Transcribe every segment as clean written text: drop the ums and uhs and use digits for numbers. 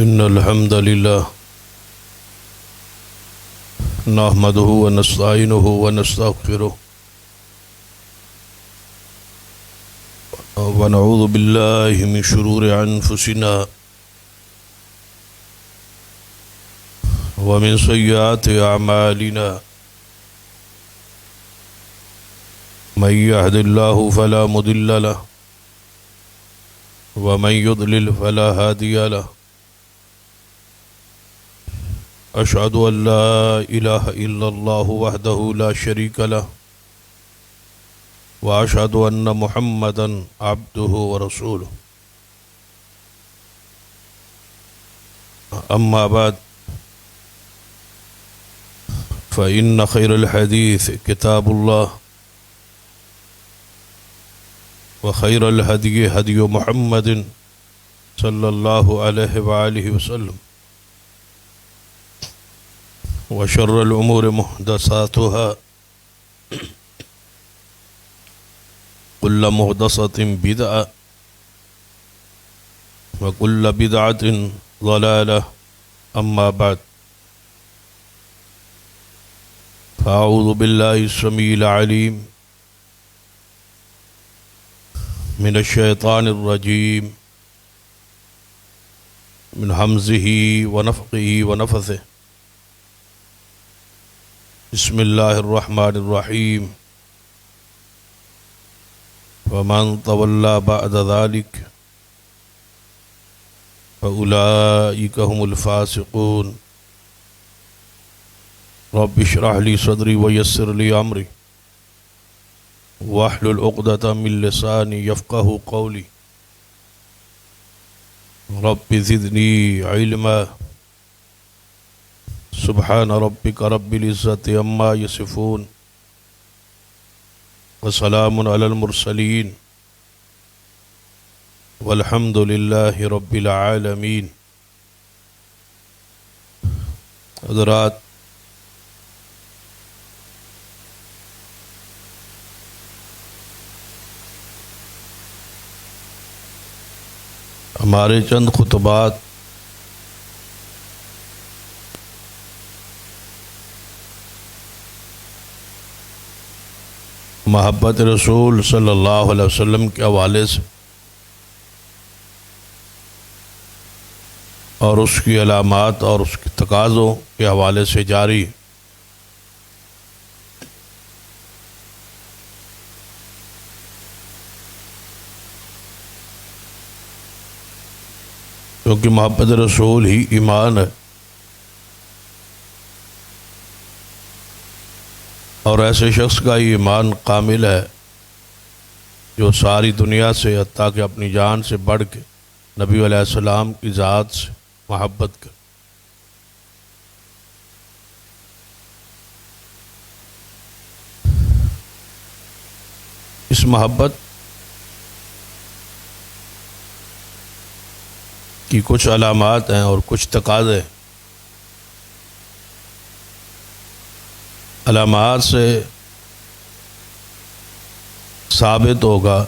إن الحمد لله نحمده ونستعينه ونستغفره ونعوذ بالله من شرور أنفسنا ومن سيئات أعمالنا من يهد الله فلا مضل له ومن يضلل فلا هادي له أشهد أن لا إله إلا الله وحده لا شريك له وأشهد أن محمدا عبده ورسوله أما بعد فإن خير الحديث كتاب الله وخير الهدي هدي محمد صلى الله عليه وآله وسلم وشر الأمور محدثاتها كل محدثة بدعة وكل بدعة ضلالة أما بعد فأعوذ بالله السميع العليم من الشيطان الرجيم من همزه ونفخه ونفثه بسم الله الرحمن الرحيم ومن تولى بعد ذلك فأولئك هم الفاسقون رب اشرح لي صدري ويسر لي أمري واحلل عقدة من لساني يفقهوا قولي رب زدني علما سبحان ربك رب العزة عما يصفون وسلام على المرسلين والحمد لله رب العالمين. حضرات، ہمارے چند خطبات محبت رسول صلی اللہ علیہ وسلم کے حوالے سے اور اس کی علامات اور اس کے تقاضوں کے حوالے سے جاری. کیونکہ محبت رسول ہی ایمان ہے، اور ایسے شخص کا ہی ایمان کامل ہے جو ساری دنیا سے حتیٰ کہ اپنی جان سے بڑھ کے نبی علیہ السلام کی ذات سے محبت کرے. اس محبت کی کچھ علامات ہیں اور کچھ تقاضے. علامات سے ثابت ہوگا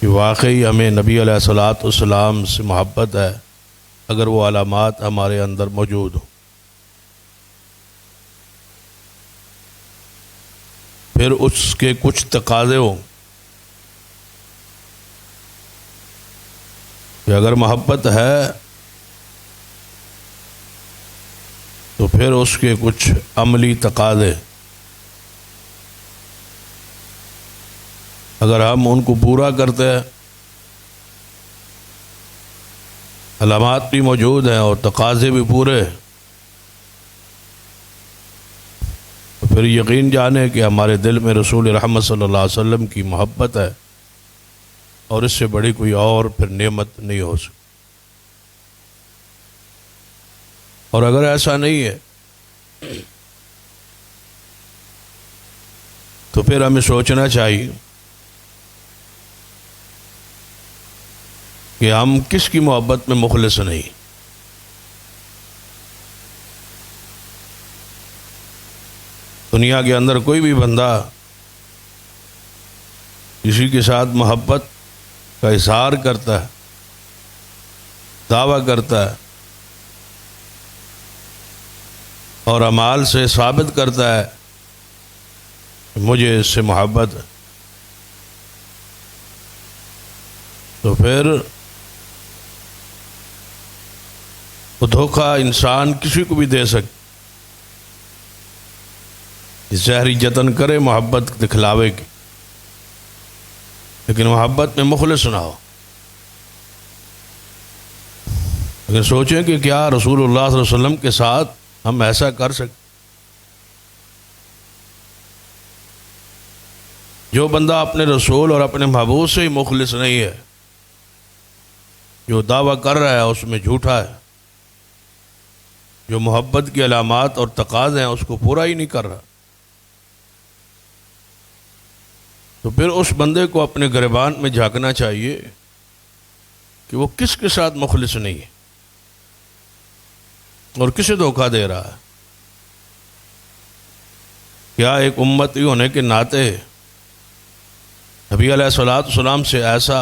کہ واقعی ہمیں نبی علیہ الصلوۃ والسلام سے محبت ہے اگر وہ علامات ہمارے اندر موجود ہوں. پھر اس کے کچھ تقاضے ہوں کہ اگر محبت ہے تو پھر اس کے کچھ عملی تقاضے، اگر ہم ان کو پورا کرتے ہیں، علامات بھی موجود ہیں اور تقاضے بھی پورے، تو پھر یقین جانے کہ ہمارے دل میں رسول رحمت صلی اللہ علیہ وسلم کی محبت ہے، اور اس سے بڑی کوئی اور پھر نعمت نہیں ہو سکتی. اور اگر ایسا نہیں ہے تو پھر ہمیں سوچنا چاہیے کہ ہم کس کی محبت میں مخلص نہیں. دنیا کے اندر کوئی بھی بندہ کسی کے ساتھ محبت کا اظہار کرتا ہے دعویٰ کرتا ہے اور اعمال سے ثابت کرتا ہے کہ مجھے اس سے محبت ہے، تو پھر وہ دھوکہ انسان کسی کو بھی دے سکتا، ظاہری جتن کرے محبت دکھلاوے کی، لیکن محبت میں مخلص نہ ہو۔ لیکن سوچیں کہ کیا رسول اللہ صلی اللہ علیہ وسلم کے ساتھ ہم ایسا کر سکتے؟ جو بندہ اپنے رسول اور اپنے محبوب سے ہی مخلص نہیں ہے، جو دعویٰ کر رہا ہے اس میں جھوٹا ہے، جو محبت کی علامات اور تقاضے ہیں اس کو پورا ہی نہیں کر رہا، تو پھر اس بندے کو اپنے گریبان میں جھانکنا چاہیے کہ وہ کس کے ساتھ مخلص نہیں ہے اور کسے دھوکہ دے رہا ہے۔ کیا ایک امتی ہونے کے ناطے نبی علیہ الصلوۃ والسلام سے ایسا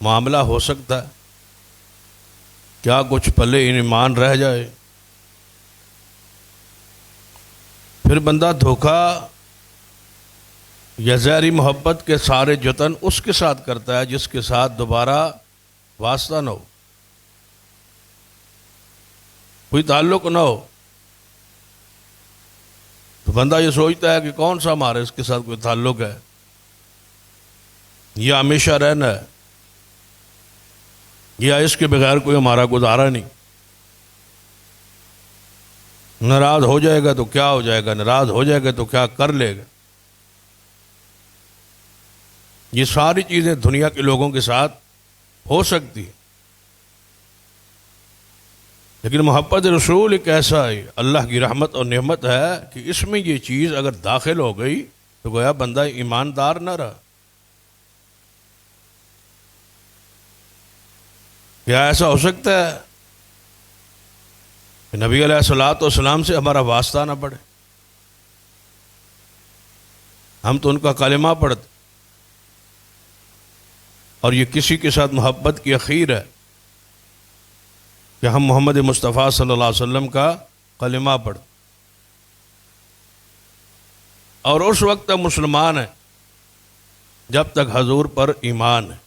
معاملہ ہو سکتا ہے؟ کیا کچھ پلے ایمان رہ جائے؟ پھر بندہ دھوکہ یا ظاہری محبت کے سارے جتن اس کے ساتھ کرتا ہے جس کے ساتھ دوبارہ واسطہ نہ ہو، کوئی تعلق نہ ہو، تو بندہ یہ سوچتا ہے کہ کون سا ہمارا اس کے ساتھ کوئی تعلق ہے، یا ہمیشہ رہنا ہے، یا اس کے بغیر کوئی ہمارا گزارا نہیں، ناراض ہو جائے گا تو کیا ہو جائے گا، ناراض ہو جائے گا تو کیا کر لے گا۔ یہ ساری چیزیں دنیا کے لوگوں کے ساتھ ہو سکتی، لیکن محبت رسول ایک ایسا ہے، اللہ کی رحمت اور نعمت ہے کہ اس میں یہ چیز اگر داخل ہو گئی تو گویا بندہ ایماندار نہ رہا۔ کیا ایسا ہو سکتا ہے کہ نبی علیہ الصلوۃ والسلام سے ہمارا واسطہ نہ پڑے؟ ہم تو ان کا کلمہ پڑھتے، اور یہ کسی کے ساتھ محبت کی اخیر ہے کہ ہم محمد مصطفیٰ صلی اللہ علیہ وسلم کا کلمہ پڑھ، اور اس وقت تک مسلمان ہیں جب تک حضور پر ایمان ہے۔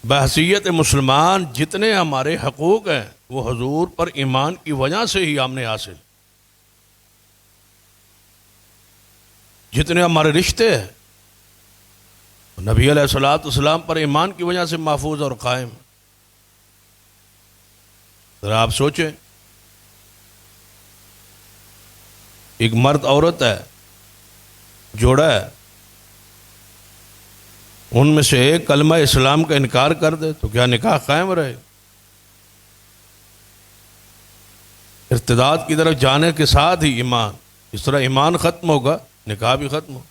بحیثیت مسلمان جتنے ہمارے حقوق ہیں وہ حضور پر ایمان کی وجہ سے ہی ہم نے حاصل، جتنے ہمارے رشتے ہیں نبی علیہ الصلوۃ والسلام پر ایمان کی وجہ سے محفوظ اور قائم۔ ذرا آپ سوچیں، ایک مرد عورت ہے، جوڑا ہے، ان میں سے ایک کلمہ اسلام کا انکار کر دے تو کیا نکاح قائم رہے؟ ارتداد کی طرف جانے کے ساتھ ہی ایمان، اس طرح ایمان ختم ہوگا نکاح بھی ختم ہو،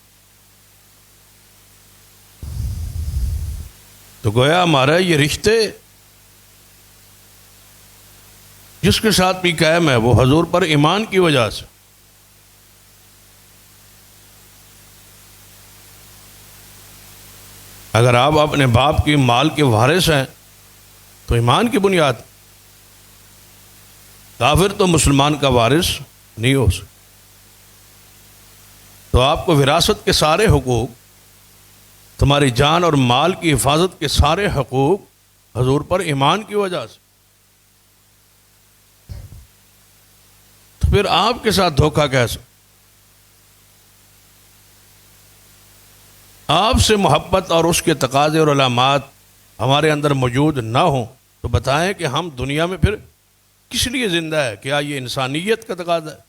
تو گویا ہمارا یہ رشتے جس کے ساتھ بھی قائم ہے وہ حضور پر ایمان کی وجہ سے۔ اگر آپ اپنے باپ کی مال کے وارث ہیں تو ایمان کی بنیاد، کافر تو مسلمان کا وارث نہیں ہو سکتا، تو آپ کو وراثت کے سارے حقوق، تمہاری جان اور مال کی حفاظت کے سارے حقوق حضور پر ایمان کی وجہ سے، تو پھر آپ کے ساتھ دھوکہ کیسے؟ آپ سے محبت اور اس کے تقاضے اور علامات ہمارے اندر موجود نہ ہوں تو بتائیں کہ ہم دنیا میں پھر کس لیے زندہ ہے؟ کیا یہ انسانیت کا تقاضا ہے؟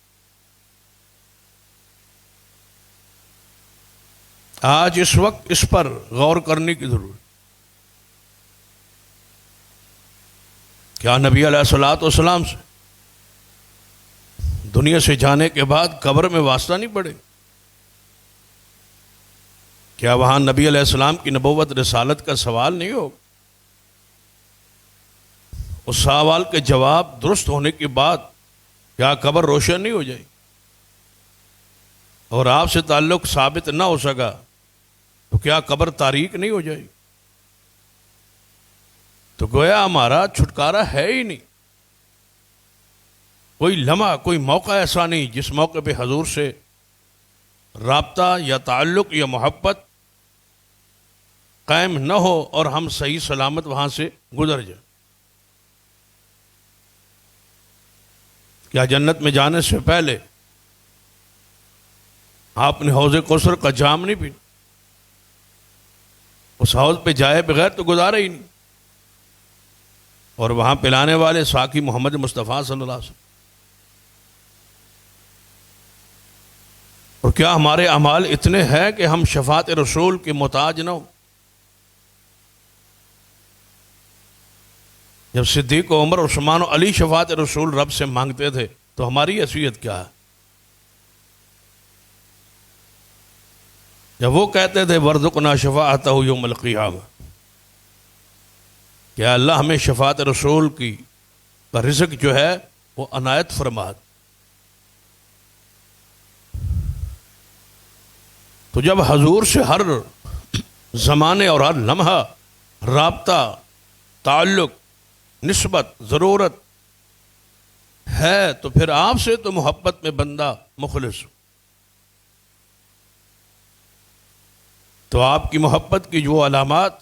آج اس وقت اس پر غور کرنے کی ضرورت۔ کیا نبی علیہ الصلوۃ والسلام سے دنیا سے جانے کے بعد قبر میں واسطہ نہیں پڑے؟ کیا وہاں نبی علیہ السلام کی نبوت رسالت کا سوال نہیں ہوگا؟ اس سوال کے جواب درست ہونے کے بعد کیا قبر روشن نہیں ہو جائے؟ اور آپ سے تعلق ثابت نہ ہو سکا تو کیا قبر تاریک نہیں ہو جائے؟ تو گویا ہمارا چھٹکارا ہے ہی نہیں. کوئی لمحہ کوئی موقع ایسا نہیں جس موقع پہ حضور سے رابطہ یا تعلق یا محبت قائم نہ ہو اور ہم صحیح سلامت وہاں سے گزر جائیں. کیا جنت میں جانے سے پہلے آپ نے حوض کوثر کا جام نہیں پی؟ اس حوض پہ جائے بغیر تو گزارا ہی نہیں. اور وہاں پلانے والے ساقی محمد مصطفیٰ صلی اللہ علیہ وسلم. اور کیا ہمارے اعمال اتنے ہیں کہ ہم شفاعت رسول کے محتاج نہ ہو؟ جب صدیق و عمر عثمان و علی شفاعت رسول رب سے مانگتے تھے تو ہماری حیثیت کیا ہے؟ جب وہ کہتے تھے وَرْزُقْنَا شَفَاعَتَهُ يَوْمَ الْقِيَامَةِ کہ اللہ ہمیں شفاعت رسول کی کا رزق جو ہے وہ عنایت فرما. تو جب حضور سے ہر زمانے اور ہر لمحہ رابطہ، تعلق، نسبت، ضرورت ہے تو پھر آپ سے تو محبت میں بندہ مخلص ہو. تو آپ کی محبت کی جو علامات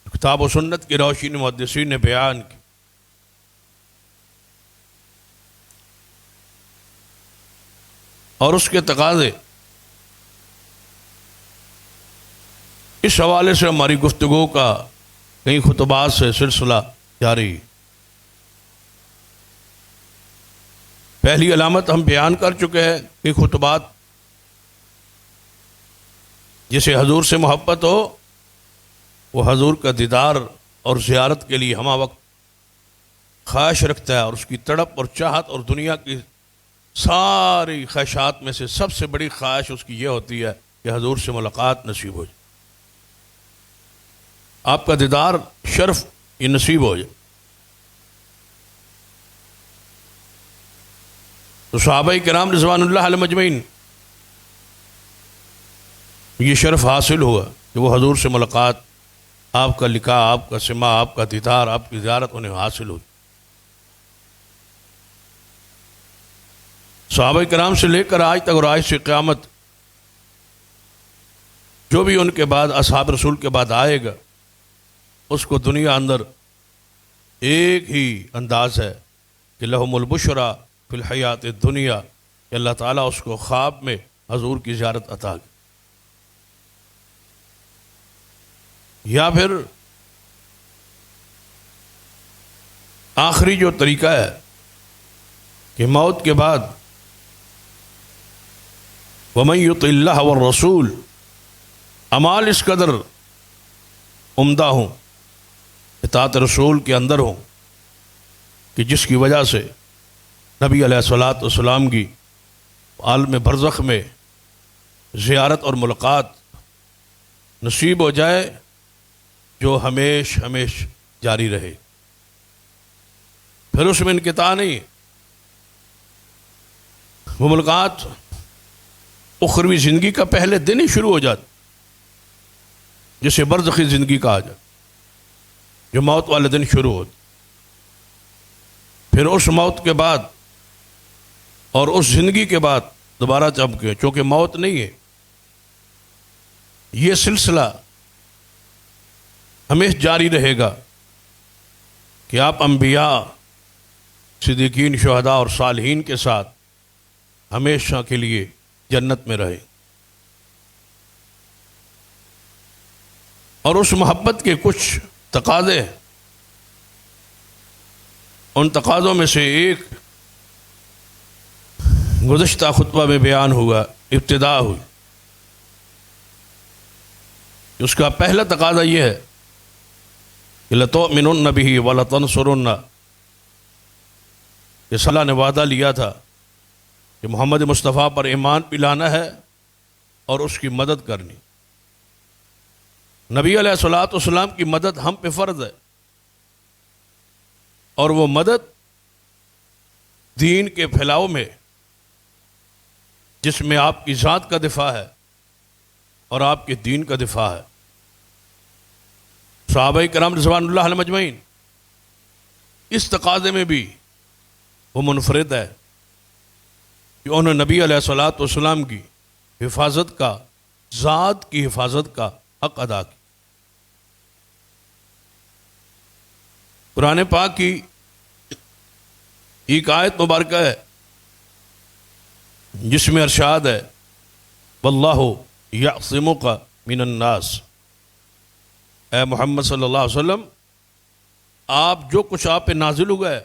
کتاب و سنت کی روشنی محدثین نے بیان کی، اور اس کے تقاضے، اس حوالے سے ہماری گفتگو کا کئی خطبات سے سلسلہ جاری. پہلی علامت ہم بیان کر چکے ہیں کہ خطبات، جسے حضور سے محبت ہو وہ حضور کا دیدار اور زیارت کے لیے ہمہ وقت خواہش رکھتا ہے، اور اس کی تڑپ اور چاہت اور دنیا کی ساری خواہشات میں سے سب سے بڑی خواہش اس کی یہ ہوتی ہے کہ حضور سے ملاقات نصیب ہو جائے، آپ کا دیدار شرف یہ نصیب ہو جائے. تو صحابہ کرام رضوان اللہ علیہم اجمعین یہ شرف حاصل ہوا کہ وہ حضور سے ملاقات، آپ کا لقاء، آپ کا سماع، آپ کا دیدار، آپ کی زیارت انہیں حاصل ہوئی. صحابہ کرام سے لے کر آج تک اور آج سے قیامت جو بھی ان کے بعد اصحاب رسول کے بعد آئے گا، اس کو دنیا اندر ایک ہی انداز ہے کہ لہم البشرا فی الحیات الدنیا، کہ اللہ تعالیٰ اس کو خواب میں حضور کی زیارت عطا کی. یا پھر آخری جو طریقہ ہے کہ موت کے بعد وَمَن يُطِعِ اللَّهَ وَالرَّسُولَ، اعمال اس قدر عمدہ ہوں، اطاعت رسول کے اندر ہوں کہ جس کی وجہ سے نبی علیہ الصلوۃ والسلام کی عالم برزخ میں زیارت اور ملاقات نصیب ہو جائے، جو ہمیش جاری رہے. پھر اس میں انقطاع نہیں، وہ ملاقات اخروی زندگی کا پہلے دن ہی شروع ہو جاتا، جسے برزخی زندگی کہا جاتا، جو موت والے دن شروع ہوتا. پھر اس موت کے بعد اور اس زندگی کے بعد دوبارہ چمکے، چونکہ موت نہیں ہے، یہ سلسلہ ہمیشہ جاری رہے گا کہ آپ انبیاء، صدیقین، شہداء اور صالحین کے ساتھ ہمیشہ کے لیے جنت میں رہے. اور اس محبت کے کچھ تقاضے، ان تقاضوں میں سے ایک گزشتہ خطبہ میں بیان ہوا، ابتدا ہوئی. اس کا پہلا تقاضا یہ ہے کہ لَتُؤْمِنُنَّ بِهِ وَلَتَنْصُرُنَّ، کہ اللہ نے وعدہ لیا تھا کہ محمد مصطفیٰ پر ایمان پلانا ہے اور اس کی مدد کرنی. نبی علیہ الصلوۃ والسلام کی مدد ہم پہ فرض ہے، اور وہ مدد دین کے پھیلاؤ میں، جس میں آپ کی ذات کا دفاع ہے اور آپ کے دین کا دفاع ہے. صحابہ کرام رضوان اللہ علیہم اجمعین اس تقاضے میں بھی وہ منفرد ہے کہ انہوں نے نبی علیہ الصلوۃ والسلام کی حفاظت کا، ذات کی حفاظت کا حق ادا کیا۔ قرآن پاک کی ایک آیت مبارکہ ہے جس میں ارشاد ہے واللہ یعصمک من الناس، اے محمد صلی اللہ علیہ وسلم آپ جو کچھ آپ پہ نازل ہوا ہے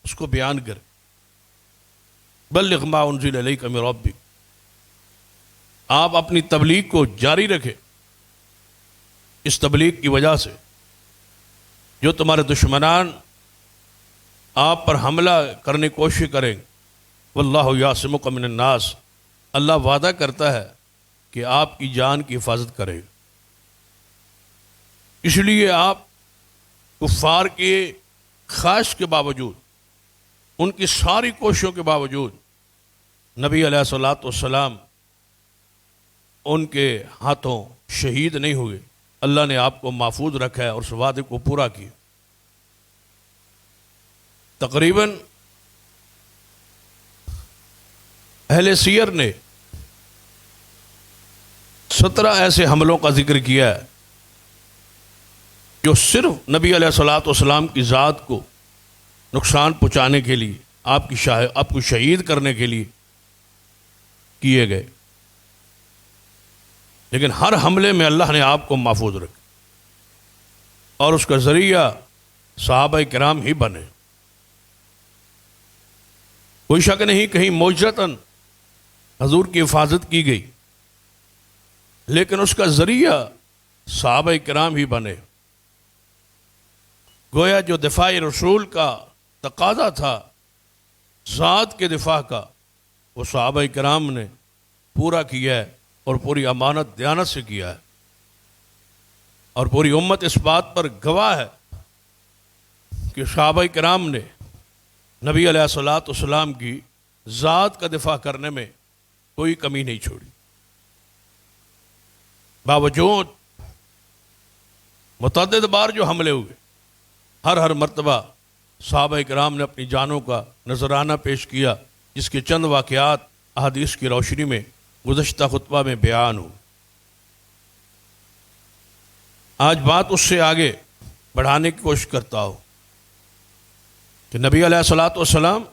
اس کو بیان کریں، بلغ ما انزل الیک من ربک، آپ اپنی تبلیغ کو جاری رکھیں۔ اس تبلیغ کی وجہ سے جو تمہارے دشمنان آپ پر حملہ کرنے کی کوشش کریں، واللہ یعصمک من الناس، اللہ وعدہ کرتا ہے کہ آپ کی جان کی حفاظت کرے۔ اس لیے آپ کفار کے خواہش کے باوجود، ان کی ساری کوششوں کے باوجود نبی علیہ الصلوۃ والسلام ان کے ہاتھوں شہید نہیں ہوئے، اللہ نے آپ کو محفوظ رکھا ہے اور اس وعدے کو پورا کیا۔ تقریباً اہل سیر نے 17 ایسے حملوں کا ذکر کیا ہے جو صرف نبی علیہ الصلوۃ والسلام کی ذات کو نقصان پہنچانے کے لیے، آپ کو شہید کرنے کے لیے کیے گئے، لیکن ہر حملے میں اللہ نے آپ کو محفوظ رکھا اور اس کا ذریعہ صحابہ کرام ہی بنے۔ کوئی شک نہیں کہیں معجزتاً حضور کی حفاظت کی گئی، لیکن اس کا ذریعہ صحابہ کرام ہی بنے۔ گویا جو دفاع رسول کا تقاضا تھا ذات کے دفاع کا، وہ صحابہ کرام نے پورا کیا ہے اور پوری امانت دیانت سے کیا ہے، اور پوری امت اس بات پر گواہ ہے کہ صحابہ کرام نے نبی علیہ الصلوۃ والسلام کی ذات کا دفاع کرنے میں کوئی کمی نہیں چھوڑی۔ باوجود متعدد بار جو حملے ہوئے، ہر مرتبہ صحابہ کرام نے اپنی جانوں کا نذرانہ پیش کیا، جس کے چند واقعات احادیث کی روشنی میں گزشتہ خطبہ میں بیان ہو۔ آج بات اس سے آگے بڑھانے کی کوشش کرتا ہوں کہ نبی علیہ الصلوۃ والسلام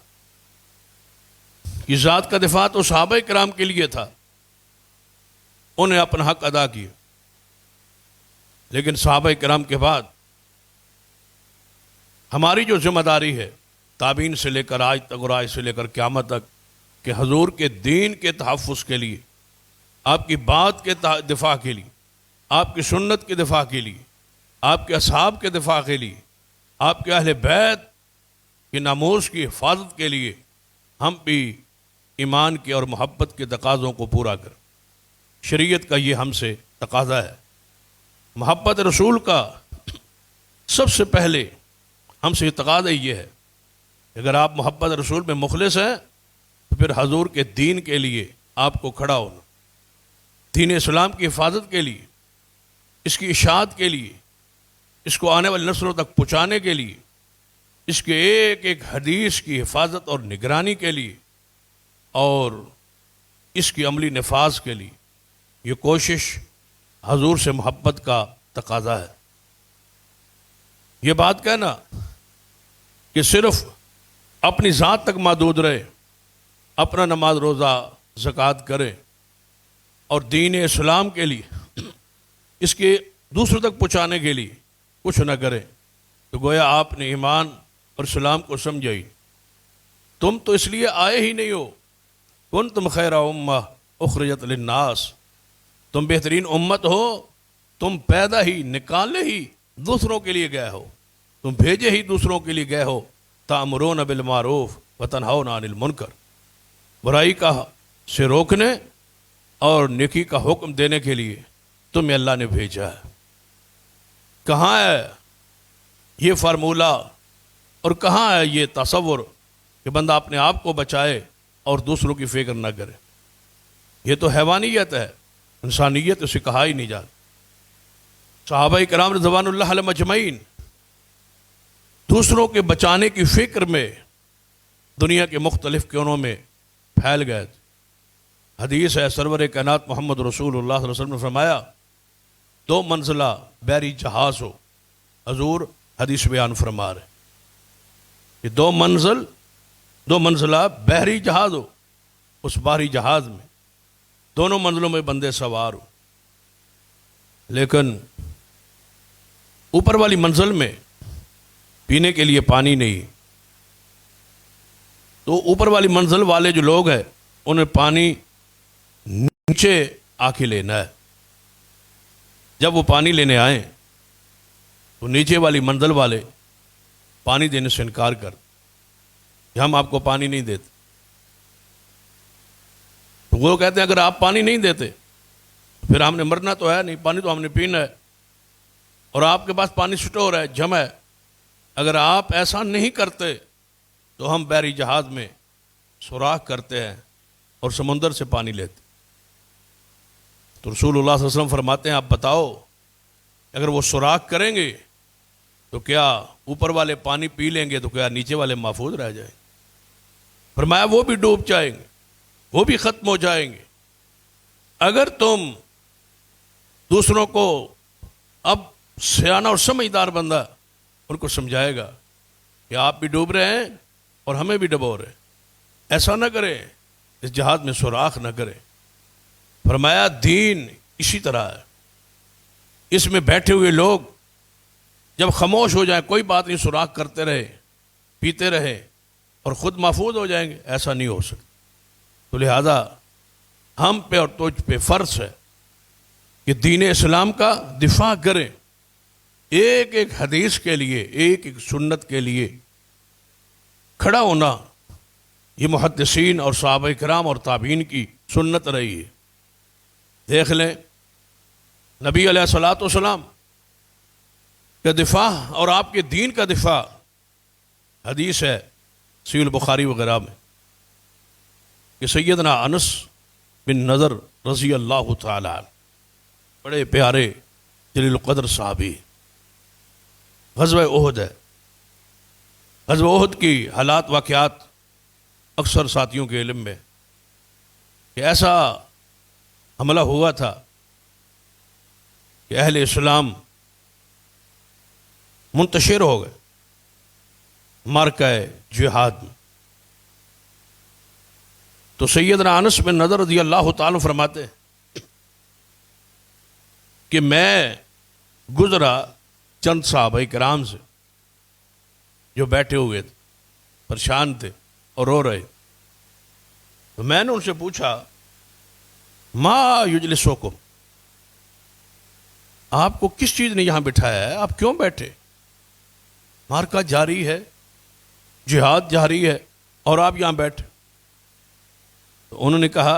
کی ذات کا دفاع تو صحابہ کرام کے لیے تھا، انہیں اپنا حق ادا کیا، لیکن صحابہ کرام کے بعد ہماری جو ذمہ داری ہے تابعین سے لے کر آج تک اور آج سے لے کر قیامت تک، کہ حضور کے دین کے تحفظ کے لیے، آپ کی بات کے دفاع کے لیے، آپ کی سنت کے دفاع کے لیے، آپ کے اصحاب کے دفاع کے لیے، آپ کے اہل بیت کی ناموس کی حفاظت کے لیے ہم بھی ایمان کے اور محبت کے تقاضوں کو پورا کریں۔ شریعت کا یہ ہم سے تقاضا ہے۔ محبت رسول کا سب سے پہلے ہم سے تقاضا یہ ہے کہ اگر آپ محبت رسول میں مخلص ہیں تو پھر حضور کے دین کے لیے آپ کو کھڑا ہونا، دین اسلام کی حفاظت کے لیے، اس کی اشاعت کے لیے، اس کو آنے والی نسلوں تک پہنچانے کے لیے، اس کے ایک ایک حدیث کی حفاظت اور نگرانی کے لیے اور اس کی عملی نفاذ کے لیے یہ کوشش حضور سے محبت کا تقاضا ہے۔ یہ بات کہنا کہ صرف اپنی ذات تک محدود رہے، اپنا نماز روزہ زکوٰۃ کریں اور دین اسلام کے لیے، اس کے دوسروں تک پہنچانے کے لیے کچھ نہ کریں، تو گویا آپ نے ایمان اور اسلام کو سمجھا ہی۔ تم تو اس لیے آئے ہی نہیں ہو، کنتم خیر امہ اخرجت للناس، تم بہترین امت ہو، تم پیدا ہی نکالے ہی دوسروں کے لیے گئے ہو، تم بھیجے ہی دوسروں کے لیے گئے ہو، تأمرون بالمعروف وتنہون عن المنکر، برائی کا سے روکنے اور نیکی کا حکم دینے کے لیے تمہیں اللہ نے بھیجا ہے۔ کہاں ہے یہ فارمولہ اور کہاں ہے یہ تصور کہ بندہ اپنے آپ کو بچائے اور دوسروں کی فکر نہ کرے؟ یہ تو حیوانیت ہے، انسانیت اسے کہا ہی نہیں جاتا۔ صحابہ کرام رضوان اللہ علیہم اجمعین دوسروں کے بچانے کی فکر میں دنیا کے مختلف کونوں میں پھیل گئے تھے۔ حدیث ہے، سرور کائنات محمد رسول اللہ صلی اللہ علیہ وسلم نے فرمایا 2 منزلہ بحری جہاز ہو، حضور حدیث بیان فرما رہے کہ 2 منزلہ بحری جہاز ہو، اس بحری جہاز میں دونوں منزلوں میں بندے سوار ہو، لیکن اوپر والی منزل میں پینے کے لیے پانی نہیں، تو اوپر والی منزل والے جو لوگ ہیں انہیں پانی نیچے آ کے لینا ہے۔ جب وہ پانی لینے آئیں تو نیچے والی منزل والے پانی دینے سے انکار کر کہ ہم آپ کو پانی نہیں دیتے۔ تو وہ کہتے ہیں اگر آپ پانی نہیں دیتے پھر ہم نے مرنا تو ہے نہیں، پانی تو ہم نے پینا ہے، اور آپ کے پاس پانی سٹور ہے، جمع ہے، اگر آپ ایسا نہیں کرتے تو ہم بحری جہاز میں سوراخ کرتے ہیں اور سمندر سے پانی لیتے۔ تو رسول اللہ صلی اللہ علیہ وسلم فرماتے ہیں آپ بتاؤ اگر وہ سوراخ کریں گے تو کیا اوپر والے پانی پی لیں گے تو کیا نیچے والے محفوظ رہ جائیں گے؟ فرمایا وہ بھی ڈوب جائیں گے، وہ بھی ختم ہو جائیں گے۔ اگر تم دوسروں کو، اب سیانہ اور سمجھدار بندہ ان کو سمجھائے گا کہ آپ بھی ڈوب رہے ہیں اور ہمیں بھی ڈبو رہے ہیں، ایسا نہ کریں، اس جہاز میں سوراخ نہ کریں۔ فرمایا دین اسی طرح ہے، اس میں بیٹھے ہوئے لوگ جب خاموش ہو جائیں، کوئی بات نہیں، سوراخ کرتے رہے، پیتے رہے اور خود محفوظ ہو جائیں گے، ایسا نہیں ہو سکتا۔ تو لہذا ہم پہ اور تجھ پہ فرض ہے کہ دین اسلام کا دفاع کریں، ایک ایک حدیث کے لیے، ایک ایک سنت کے لیے کھڑا ہونا یہ محدثین اور صحابہ کرام اور تابعین کی سنت رہی ہے۔ دیکھ لیں نبی علیہ الصلوۃ والسلام کا دفاع اور آپ کے دین کا دفاع، حدیث ہے صحیح البخاری وغیرہ میں کہ سیدنا انس بن نضر رضی اللہ تعالی عنہ، بڑے پیارے جلیل القدر صحابی، غزوہ احد ہے، غزوہ احد کی حالات واقعات اکثر ساتھیوں کے علم میں کہ ایسا حملہ ہوا تھا کہ اہل اسلام منتشر ہو گئے معرکہ جہاد میں۔ تو سیدنا انس بن نضر رضی اللہ تعالیٰ فرماتے ہیں کہ میں گزرا چند صحابہ کرام سے جو بیٹھے ہوئے تھے، پریشان تھے اور رو رہے، تو میں نے ان سے پوچھا ما یجلسوکم، آپ کو کس چیز نے یہاں بٹھایا ہے، آپ کیوں بیٹھے؟ معرکہ جاری ہے، جہاد جاری ہے اور آپ یہاں بیٹھے۔ تو انہوں نے کہا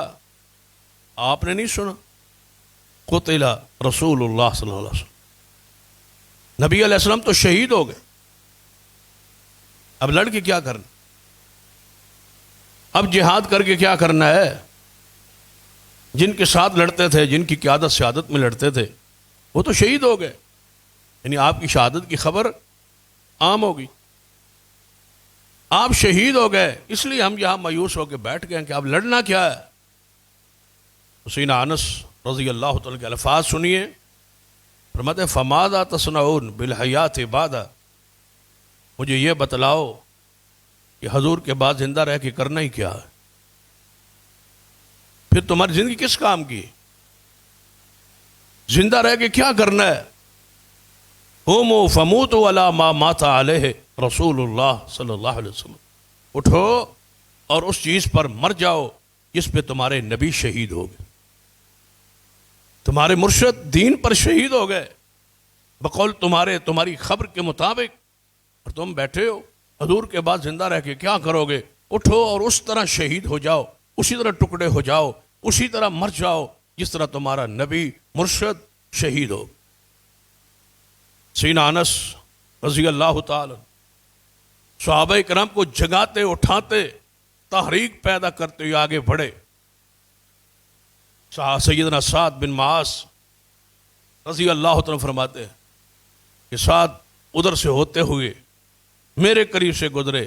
آپ نے نہیں سنا قتل رسول اللہ صلی اللہ علیہ وسلم، نبی علیہ السلام تو شہید ہو گئے، اب لڑ کے کیا کرنا، اب جہاد کر کے کیا کرنا ہے؟ جن کے ساتھ لڑتے تھے، جن کی قیادت سیادت میں لڑتے تھے، وہ تو شہید ہو گئے، یعنی آپ کی شہادت کی خبر عام ہوگی، آپ شہید ہو گئے، اس لیے ہم یہاں مایوس ہو کے بیٹھ گئے کہ اب لڑنا کیا ہے۔ حسین انس رضی اللہ تعالیٰ کے الفاظ سنیے، فرماتے ہیں فماذا تصنعون بالحیات بعد، مجھے یہ بتلاؤ کہ حضور کے بعد زندہ رہ کے کرنا ہی کیا ہے، پھر تمہاری زندگی کس کام کی، زندہ رہ کے کیا کرنا ہے؟ قوموا فموتوا علی ما مات علیہ رسول اللہ صلی اللہ علیہ وسلم، اٹھو اور اس چیز پر مر جاؤ جس پہ تمہارے نبی شہید ہو گئے، تمہارے مرشد دین پر شہید ہو گئے بقول تمہاری خبر کے مطابق، اور تم بیٹھے ہو حضور کے بعد زندہ رہ کے کیا کرو گے؟ اٹھو اور اس طرح شہید ہو جاؤ، اسی طرح ٹکڑے ہو جاؤ، اسی طرح مر جاؤ جس طرح تمہارا نبی مرشد شہید ہو۔ سیدنا انس رضی اللہ تعالی صحابہ کرام کو جگاتے اٹھاتے تحریک پیدا کرتے ہوئے آگے بڑھے۔ سیدنا سعد بن معاذ رضی اللہ عنہ فرماتے ہیں کہ ساتھ ادھر سے ہوتے ہوئے میرے قریب سے گزرے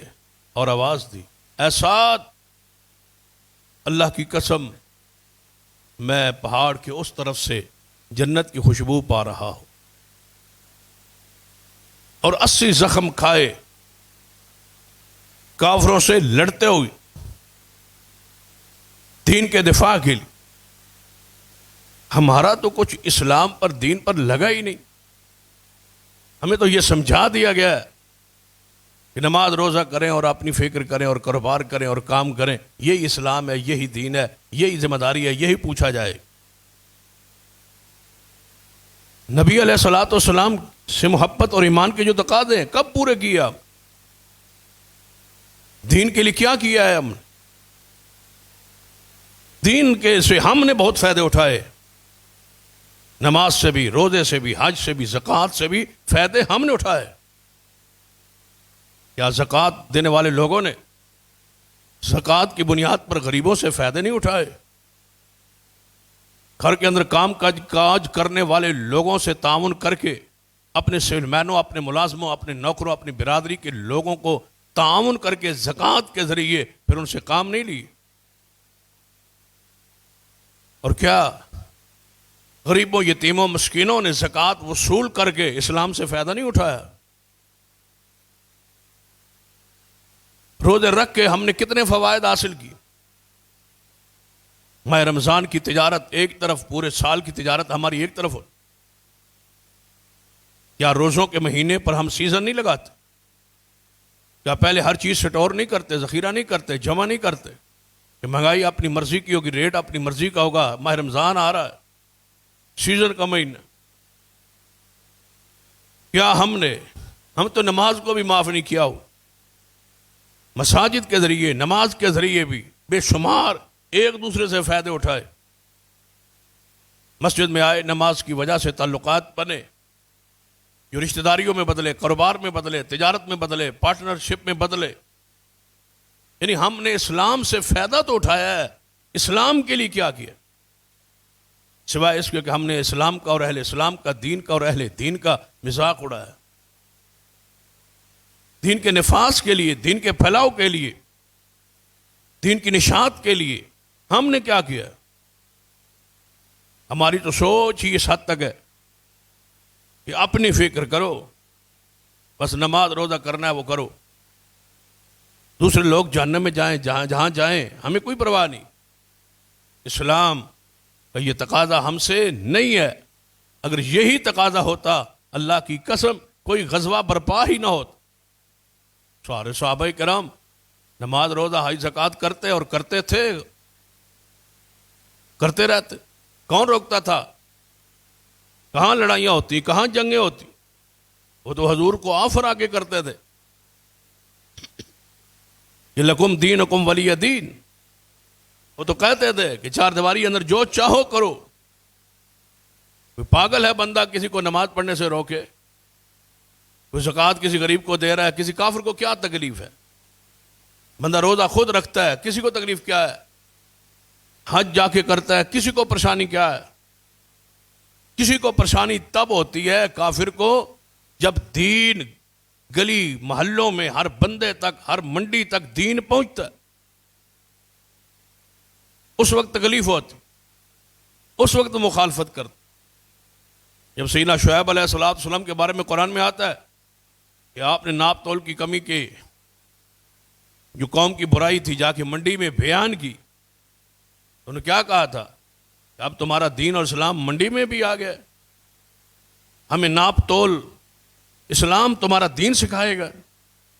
اور آواز دی، اے ساتھ، اللہ کی قسم میں پہاڑ کے اس طرف سے جنت کی خوشبو پا رہا ہوں، اور 80 زخم کھائے کافروں سے لڑتے ہوئے دین کے دفاع کے لیے۔ ہمارا تو کچھ اسلام پر، دین پر لگا ہی نہیں۔ ہمیں تو یہ سمجھا دیا گیا ہے کہ نماز روزہ کریں اور اپنی فکر کریں اور کاروبار کریں اور کام کریں، یہی اسلام ہے، یہی دین ہے، یہی ذمہ داری ہے، یہی پوچھا جائے۔ نبی علیہ الصلوۃ والسلام سے محبت اور ایمان کے جو تقاضے ہیں کب پورے کیے آپ؟ دین کے لیے کیا کیا ہے ہم نے؟ دین کے سے ہم نے بہت فائدے اٹھائے، نماز سے بھی، روزے سے بھی، حج سے بھی، زکوٰۃ سے بھی فائدے ہم نے اٹھائے۔ کیا زکوٰۃ دینے والے لوگوں نے زکوٰۃ کی بنیاد پر غریبوں سے فائدے نہیں اٹھائے؟ گھر کے اندر کام کاج کرنے والے لوگوں سے تعاون کر کے، اپنے سیل مینوں، اپنے ملازموں، اپنے نوکروں، اپنی برادری کے لوگوں کو تعاون کر کے زکوٰۃ کے ذریعے پھر ان سے کام نہیں لی؟ اور کیا غریبوں، یتیموں، مسکینوں نے زکوٰۃ وصول کر کے اسلام سے فائدہ نہیں اٹھایا؟ روزے رکھ کے ہم نے کتنے فوائد حاصل کی؟ ماہ رمضان کی تجارت ایک طرف، پورے سال کی تجارت ہماری ایک طرف ہو۔ کیا روزوں کے مہینے پر ہم سیزن نہیں لگاتے؟ کیا پہلے ہر چیز سٹور نہیں کرتے، ذخیرہ نہیں کرتے، جمع نہیں کرتے کہ مہنگائی اپنی مرضی کی ہوگی، ریٹ اپنی مرضی کا ہوگا، ماہ رمضان آ رہا ہے، سیزن کا مہینہ؟ کیا ہم تو نماز کو بھی معاف نہیں کیا ہو؟ مساجد کے ذریعے، نماز کے ذریعے بھی بے شمار ایک دوسرے سے فائدے اٹھائے۔ مسجد میں آئے، نماز کی وجہ سے تعلقات بنے، جو رشتہ داریوں میں بدلے، کاروبار میں بدلے، تجارت میں بدلے، پارٹنرشپ میں بدلے۔ یعنی ہم نے اسلام سے فائدہ تو اٹھایا ہے، اسلام کے لیے کیا کیا سوائے اس کے کہ ہم نے اسلام کا اور اہل اسلام کا، دین کا اور اہل دین کا مذاق اڑایا؟ دین کے نفاذ کے لیے، دین کے پھیلاؤ کے لیے، دین کی نشاط کے لیے ہم نے کیا کیا؟ ہماری تو سوچ ہی اس حد تک ہے کہ اپنی فکر کرو، بس نماز روزہ کرنا ہے وہ کرو، دوسرے لوگ جہنم میں جائیں، جہاں جائیں، ہمیں کوئی پرواہ نہیں۔ اسلام کا یہ تقاضا ہم سے نہیں ہے۔ اگر یہی تقاضا ہوتا، اللہ کی قسم کوئی غزوہ برپا ہی نہ ہوتا۔ سارے صحابہ کرام نماز روزہ حج زکوٰۃ کرتے اور کرتے تھے، کرتے رہتے، کون روکتا تھا؟ کہاں لڑائیاں ہوتی، کہاں جنگیں ہوتی؟ وہ تو حضور کو آفر آ کے کرتے تھے کہ لکم دینکم ولی دین۔ وہ تو کہتے تھے کہ چار دیواری اندر جو چاہو کرو۔ کوئی پاگل ہے بندہ کسی کو نماز پڑھنے سے روکے؟ کوئی زکوٰۃ کسی غریب کو دے رہا ہے، کسی کافر کو کیا تکلیف ہے؟ بندہ روزہ خود رکھتا ہے، کسی کو تکلیف کیا ہے؟ حج جا کے کرتا ہے، کسی کو پریشانی کیا ہے؟ کسی کو پریشانی تب ہوتی ہے کافر کو جب دین گلی محلوں میں ہر بندے تک، ہر منڈی تک دین پہنچتا ہے، اس وقت تکلیف ہوتی، اس وقت مخالفت کرتا۔ جب سیدنا شعیب علیہ السلام کے بارے میں قرآن میں آتا ہے کہ آپ نے ناپ تول کی کمی کے جو قوم کی برائی تھی جا کے منڈی میں بیان کی، تو انہوں نے کیا کہا تھا کہ اب تمہارا دین اور اسلام منڈی میں بھی آ گیا، ہمیں ناپ تول اسلام تمہارا دین سکھائے گا،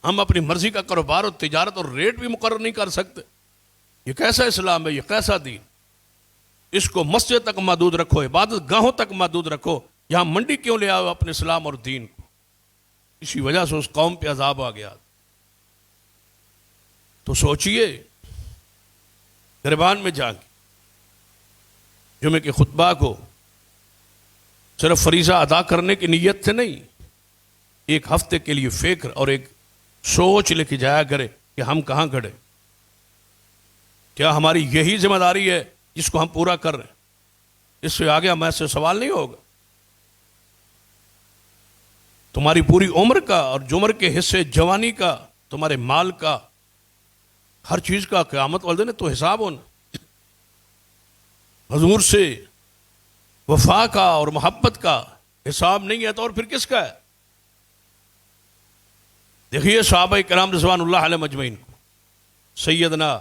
ہم اپنی مرضی کا کاروبار اور تجارت اور ریٹ بھی مقرر نہیں کر سکتے۔ یہ کیسا اسلام ہے، یہ کیسا دین؟ اس کو مسجد تک محدود رکھو، عبادت گاہوں تک محدود رکھو، یہاں منڈی کیوں لے آؤ اپنے اسلام اور دین کو؟ اسی وجہ سے اس قوم پہ عذاب آ گیا۔ تو سوچئے گریبان میں جا کے جمعے کے خطبہ کو صرف فریضہ ادا کرنے کی نیت سے نہیں، ایک ہفتے کے لیے فکر اور ایک سوچ لے کے جایا کرے کہ ہم کہاں کھڑے، کیا ہماری یہی ذمہ داری ہے جس کو ہم پورا کر رہے ہیں؟ اس سے آگے ہمیں سے سوال نہیں ہوگا۔ تمہاری پوری عمر کا اور جمر کے حصے جوانی کا، تمہارے مال کا، ہر چیز کا قیامت والے دن تو حساب ہونا۔ حضور سے وفا کا اور محبت کا حساب نہیں ہے تو اور پھر کس کا ہے؟ دیکھیے صحابہ کرام رضوان اللہ علیہ مجمعین کو، سیدنا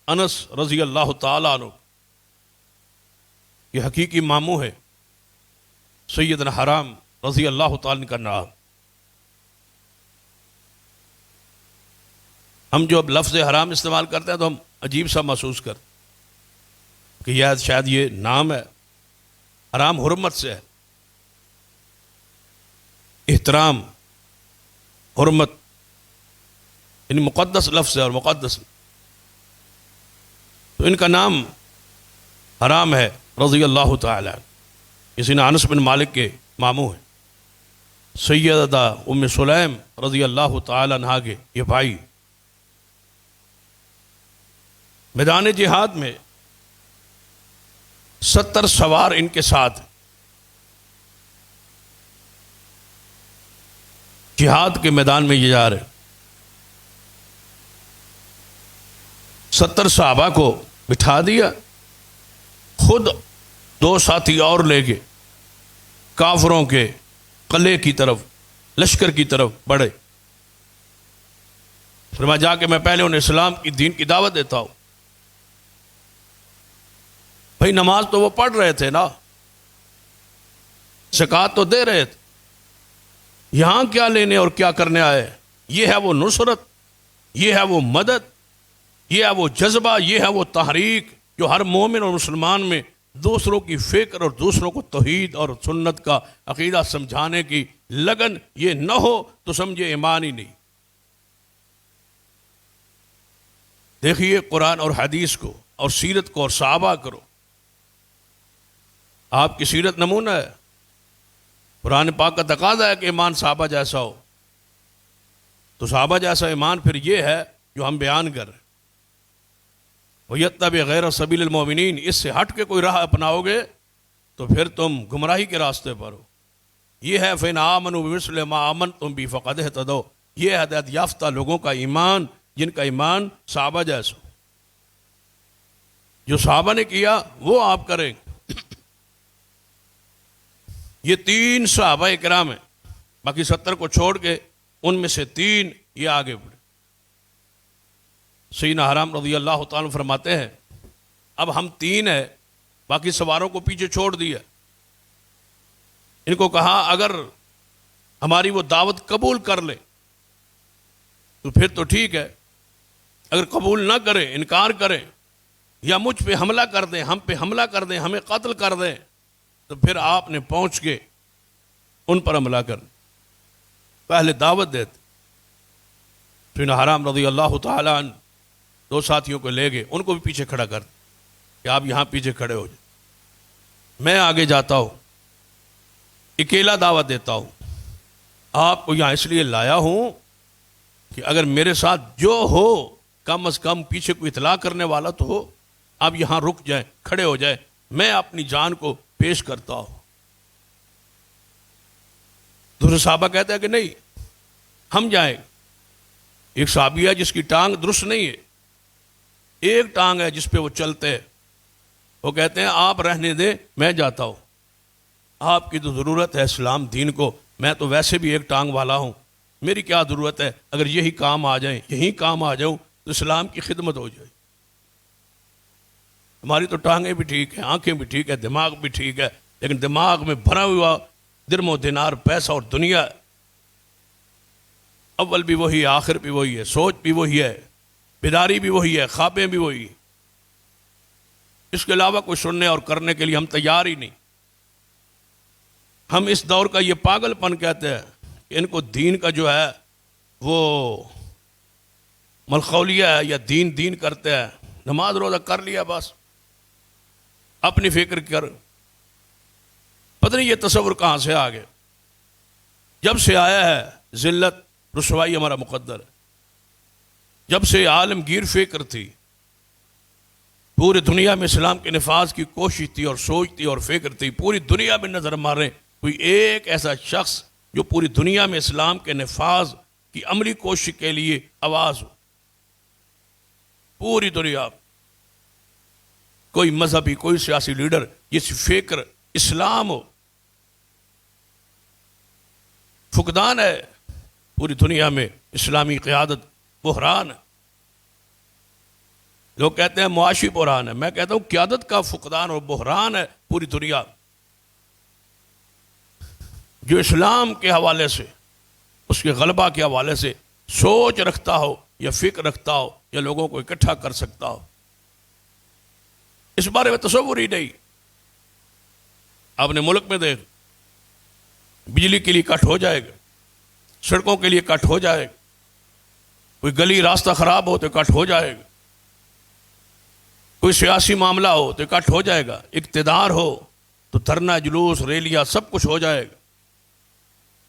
انس رضی اللہ تعالیٰ عنہ، یہ حقیقی ماموں ہے سیدنا حرام رضی اللہ تعالیٰ عنہ کا نام۔ ہم جو اب لفظ حرام استعمال کرتے ہیں تو ہم عجیب سا محسوس کرتے کہ شاید یہ نام ہے۔ حرام حرمت سے ہے، احترام، حرمت، یعنی مقدس لفظ ہے اور مقدس، تو ان کا نام حرام ہے رضی اللہ تعالی عنہ۔ کسی نے انس بن مالک کے ماموں ہیں، سیدہ ام سلیم رضی اللہ تعالی عنہ کے یہ بھائی۔ میدان جہاد میں 70 سوار ان کے ساتھ جہاد کے میدان میں یہ جا رہے، 70 صحابہ کو بٹھا دیا، خود 2 ساتھی اور لے کے کافروں کے قلعے کی طرف، لشکر کی طرف بڑھے۔ پھر میں جا کے میں پہلے انہیں اسلام کی دین کی دعوت دیتا ہوں۔ بھائی نماز تو وہ پڑھ رہے تھے نا، زکوٰۃ تو دے رہے تھے، یہاں کیا لینے اور کیا کرنے آئے؟ یہ ہے وہ نصرت، یہ ہے وہ مدد، یہ ہے وہ جذبہ، یہ ہے وہ تحریک جو ہر مومن اور مسلمان میں دوسروں کی فکر اور دوسروں کو توحید اور سنت کا عقیدہ سمجھانے کی لگن یہ نہ ہو تو سمجھے ایمان ہی نہیں۔ دیکھیے قرآن اور حدیث کو اور سیرت کو اور صحابہ کرو، آپ کی سیرت نمونہ ہے۔ قرآن پاک کا تقاضا ہے کہ ایمان صحابہ جیسا ہو، تو صحابہ جیسا ایمان پھر یہ ہے جو ہم بیان کر رہے ہیں۔ وَيَتَّبِعْ غَيْرَ سَبِيلِ الْمُؤْمِنِينَ، اس سے ہٹ کے کوئی راہ اپناؤ گے تو پھر تم گمراہی کے راستے پر ہو۔ یہ ہے فَإِنْ آمَنُوا بِمِثْلِ مَا آمَنْتُمْ بِهِ فَقَدِ اهْتَدَوْا، یہ ہدایت یافتہ لوگوں کا ایمان جن کا ایمان صحابہ جیسا ہو۔ جو صحابہ نے کیا وہ آپ کریں۔ یہ 3 صحابہ کرام ہیں، باقی 70 کو چھوڑ کے ان میں سے 3 یہ آگے بڑھے۔ سیدنا حرام رضی اللہ تعالیٰ فرماتے ہیں اب ہم 3 ہیں، باقی سواروں کو پیچھے چھوڑ دیا۔ ان کو کہا اگر ہماری وہ دعوت قبول کر لے تو پھر تو ٹھیک ہے، اگر قبول نہ کریں، انکار کریں یا مجھ پہ حملہ کر دیں، ہم پہ حملہ کر دیں، ہمیں قتل کر دیں، تو پھر آپ نے پہنچ کے ان پر حملہ کر پہلے دعوت دیتے۔ پھر حرام رضی اللہ تعالیٰ عنہ 2 ساتھیوں کو لے گئے، ان کو بھی پیچھے کھڑا کر کہ آپ یہاں پیچھے کھڑے ہو جائیں، میں آگے جاتا ہوں، اکیلا دعوت دیتا ہوں، آپ کو یہاں اس لیے لایا ہوں کہ اگر میرے ساتھ جو ہو کم از کم پیچھے کو اطلاع کرنے والا تو ہو، آپ یہاں رک جائیں، کھڑے ہو جائیں، میں اپنی جان کو پیش کرتا ہوں۔ دوسرے صحابہ کہتے ہیں کہ نہیں ہم جائیں۔ ایک صحابی ہے جس کی ٹانگ درست نہیں ہے، ایک ٹانگ ہے جس پہ وہ چلتے ہیں، وہ کہتے ہیں آپ رہنے دیں، میں جاتا ہوں، آپ کی تو ضرورت ہے اسلام دین کو، میں تو ویسے بھی ایک ٹانگ والا ہوں، میری کیا ضرورت ہے، اگر یہی کام آ جائیں، یہی کام آ جاؤں تو اسلام کی خدمت ہو جائے۔ ہماری تو ٹانگیں بھی ٹھیک ہیں، آنکھیں بھی ٹھیک ہے، دماغ بھی ٹھیک ہے، لیکن دماغ میں بھرا ہوا درم و دینار، پیسہ اور دنیا ہے۔ اول بھی وہی ہے، آخر بھی وہی ہے، سوچ بھی وہی ہے، بیداری بھی وہی ہے، خوابیں بھی وہی ہیں۔ اس کے علاوہ کوئی سننے اور کرنے کے لیے ہم تیار ہی نہیں۔ ہم اس دور کا یہ پاگل پن کہتے ہیں کہ ان کو دین کا جو ہے وہ ملخولیہ ہے یا دین کرتے ہیں، نماز روزہ کر لیا بس، اپنی فکر کر، پتہ نہیں یہ تصور کہاں سے آ گیا۔ جب سے آیا ہے ذلت رسوائی ہمارا مقدر ہے، جب سے عالمگیر فکر تھی، پوری دنیا میں اسلام کے نفاذ کی کوشش تھی اور سوچ تھی اور فکر تھی، پوری دنیا میں نظر مارے کوئی ایک ایسا شخص جو پوری دنیا میں اسلام کے نفاذ کی عملی کوشش کے لیے آواز ہو. پوری دنیا کوئی مذہبی کوئی سیاسی لیڈر جس فکر اسلام ہو فقدان ہے پوری دنیا میں. اسلامی قیادت بحران ہے. لوگ کہتے ہیں معاشی بحران ہے، میں کہتا ہوں قیادت کا فقدان اور بحران ہے پوری دنیا. جو اسلام کے حوالے سے، اس کے غلبہ کے حوالے سے سوچ رکھتا ہو یا فکر رکھتا ہو یا لوگوں کو اکٹھا کر سکتا ہو، اس بارے میں تصور ہی نہیں. آپ نے ملک میں دیکھ، بجلی کے لیے کٹ ہو جائے گا، سڑکوں کے لیے کٹ ہو جائے گا، کوئی گلی راستہ خراب ہو تو کٹ ہو جائے گا، کوئی سیاسی معاملہ ہو تو کٹ ہو جائے گا، اقتدار ہو تو دھرنا جلوس ریلیاں سب کچھ ہو جائے گا.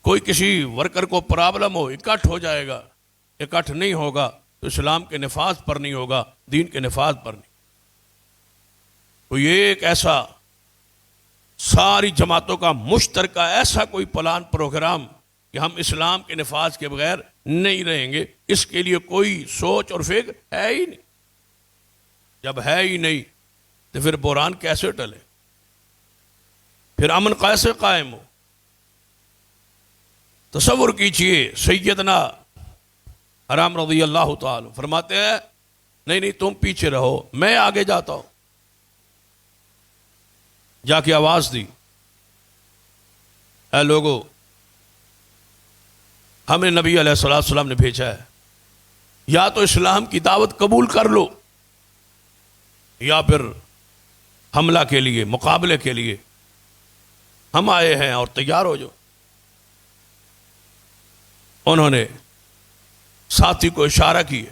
کوئی کسی ورکر کو پرابلم ہو اکٹھ ہو جائے گا. اکٹھ نہیں ہوگا تو اسلام کے نفاذ پر نہیں ہوگا، دین کے نفاذ پر نہیں. کوئی ایک ایسا ساری جماعتوں کا مشترکہ ایسا کوئی پلان پروگرام کہ ہم اسلام کے نفاذ کے بغیر نہیں رہیں گے، اس کے لیے کوئی سوچ اور فکر ہے ہی نہیں. جب ہے ہی نہیں تو پھر بحران کیسے ٹلے، پھر امن کیسے قائم ہو. تصور کیجئے سیدنا حرام رضی اللہ تعالی فرماتے ہیں نہیں تم پیچھے رہو، میں آگے جاتا ہوں. جا کے آواز دی، اے لوگو، ہمیں نبی علیہ السلام نے بھیجا ہے، یا تو اسلام کی دعوت قبول کر لو یا پھر حملہ کے لیے، مقابلے کے لیے ہم آئے ہیں اور تیار ہو جاؤ. انہوں نے ساتھی کو اشارہ کیے،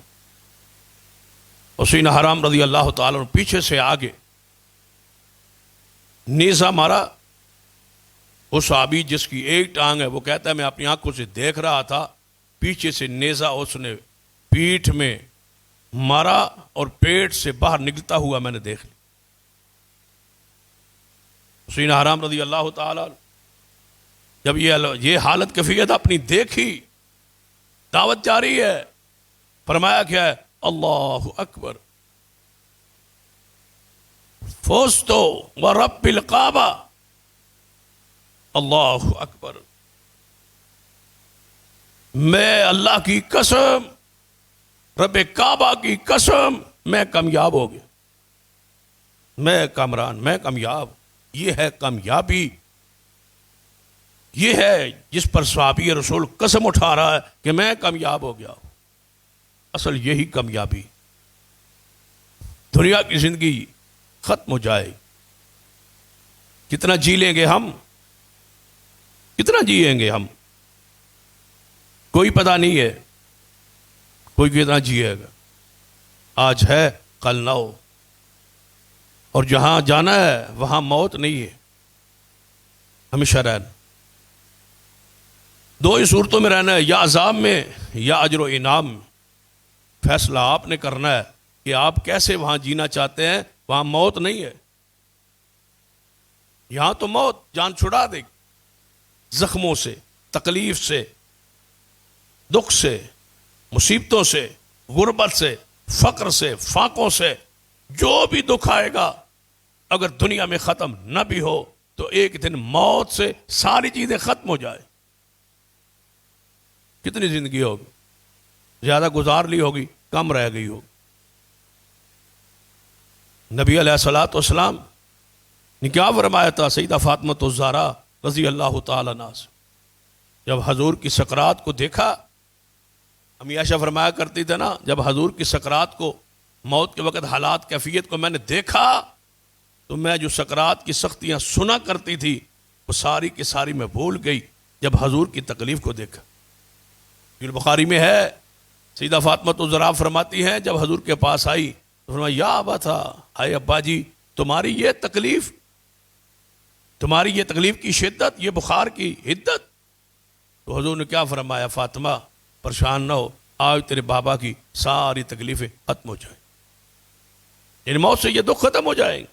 حسین حرام رضی اللہ تعالیٰ نے پیچھے سے آگے نیزہ مارا. وہ صحابی جس کی ایک ٹانگ ہے وہ کہتا ہے میں اپنی آنکھوں سے دیکھ رہا تھا، پیچھے سے نیزہ اس نے پیٹھ میں مارا اور پیٹ سے باہر نکلتا ہوا میں نے دیکھ لیا. حسین حرام رضی اللہ تعالیٰ جب یہ حالت کیفیت اپنی دیکھی، دعوت جاری ہے، فرمایا کیا ہے؟ اللہ اکبر، فوزتو ورب الکعبہ، اللہ اکبر، میں اللہ کی قسم، رب کعبہ کی قسم، میں کامیاب ہو گیا، میں کامران، میں کامیاب. یہ ہے کامیابی، یہ ہے جس پر صحابی رسول قسم اٹھا رہا ہے کہ میں کامیاب ہو گیا. اصل یہی کامیابی. دنیا کی زندگی ختم ہو جائے، کتنا جی لیں گے ہم، کتنا جیئیں گے ہم، کوئی پتہ نہیں ہے، کوئی کتنا جیے گا. آج ہے کل نہ ہو، اور جہاں جانا ہے وہاں موت نہیں ہے، ہمیشہ رہنا. دو ہی صورتوں میں رہنا ہے، یا عذاب میں یا اجر و انعام. فیصلہ آپ نے کرنا ہے کہ آپ کیسے وہاں جینا چاہتے ہیں. وہاں موت نہیں ہے، یہاں تو موت جان چھڑا دے گی، زخموں سے، تکلیف سے، دکھ سے، مصیبتوں سے، غربت سے، فقر سے، فاقوں سے. جو بھی دکھ آئے گا اگر دنیا میں ختم نہ بھی ہو تو ایک دن موت سے ساری چیزیں ختم ہو جائے. کتنی زندگی ہوگی، زیادہ گزار لی ہوگی، کم رہ گئی ہوگی. نبی علیہ الصلوۃ والسلام نے کیا فرمایا تھا سیدہ فاطمہ الزہرا رضی اللہ تعالی عنہا سے؟ جب حضور کی سکرات کو دیکھا، امی عائشہ فرمایا کرتی تھے نا، جب حضور کی سکرات کو، موت کے وقت حالات کیفیت کو میں نے دیکھا تو میں جو سکرات کی سختیاں سنا کرتی تھی وہ ساری کی ساری میں بھول گئی جب حضور کی تکلیف کو دیکھا. بخاری میں ہے، سیدہ فاطمہ الزہرا فرماتی ہیں جب حضور کے پاس آئی تو فرمایا یا ابا تھا، ہائے ابا جی، تمہاری یہ تکلیف، تمہاری یہ تکلیف کی شدت، یہ بخار کی حدت. تو حضور نے کیا فرمایا؟ فاطمہ پریشان نہ ہو، آج تیرے بابا کی ساری تکلیفیں ختم ہو جائیں، یعنی موت سے یہ دکھ ختم ہو جائیں گے.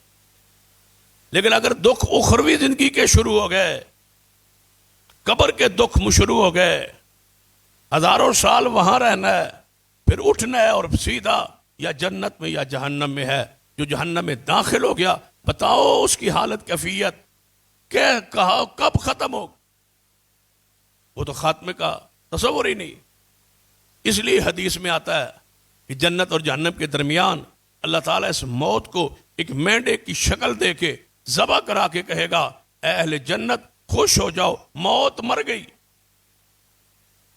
لیکن اگر دکھ اخروی زندگی کے شروع ہو گئے قبر کے دکھ مشروع ہو گئے، ہزاروں سال وہاں رہنا ہے، پھر اٹھنا ہے اور سیدھا یا جنت میں یا جہنم میں ہے۔ جو جہنم میں داخل ہو گیا، بتاؤ اس کی حالت کیفیت کہا کب ختم ہو؟ وہ تو خاتمے کا تصور ہی نہیں۔ اس لیے حدیث میں آتا ہے کہ جنت اور جہنم کے درمیان اللہ تعالیٰ اس موت کو ایک مینڈے کی شکل دے کے ذبح کرا کے کہے گا، اے اہل جنت خوش ہو جاؤ، موت مر گئی،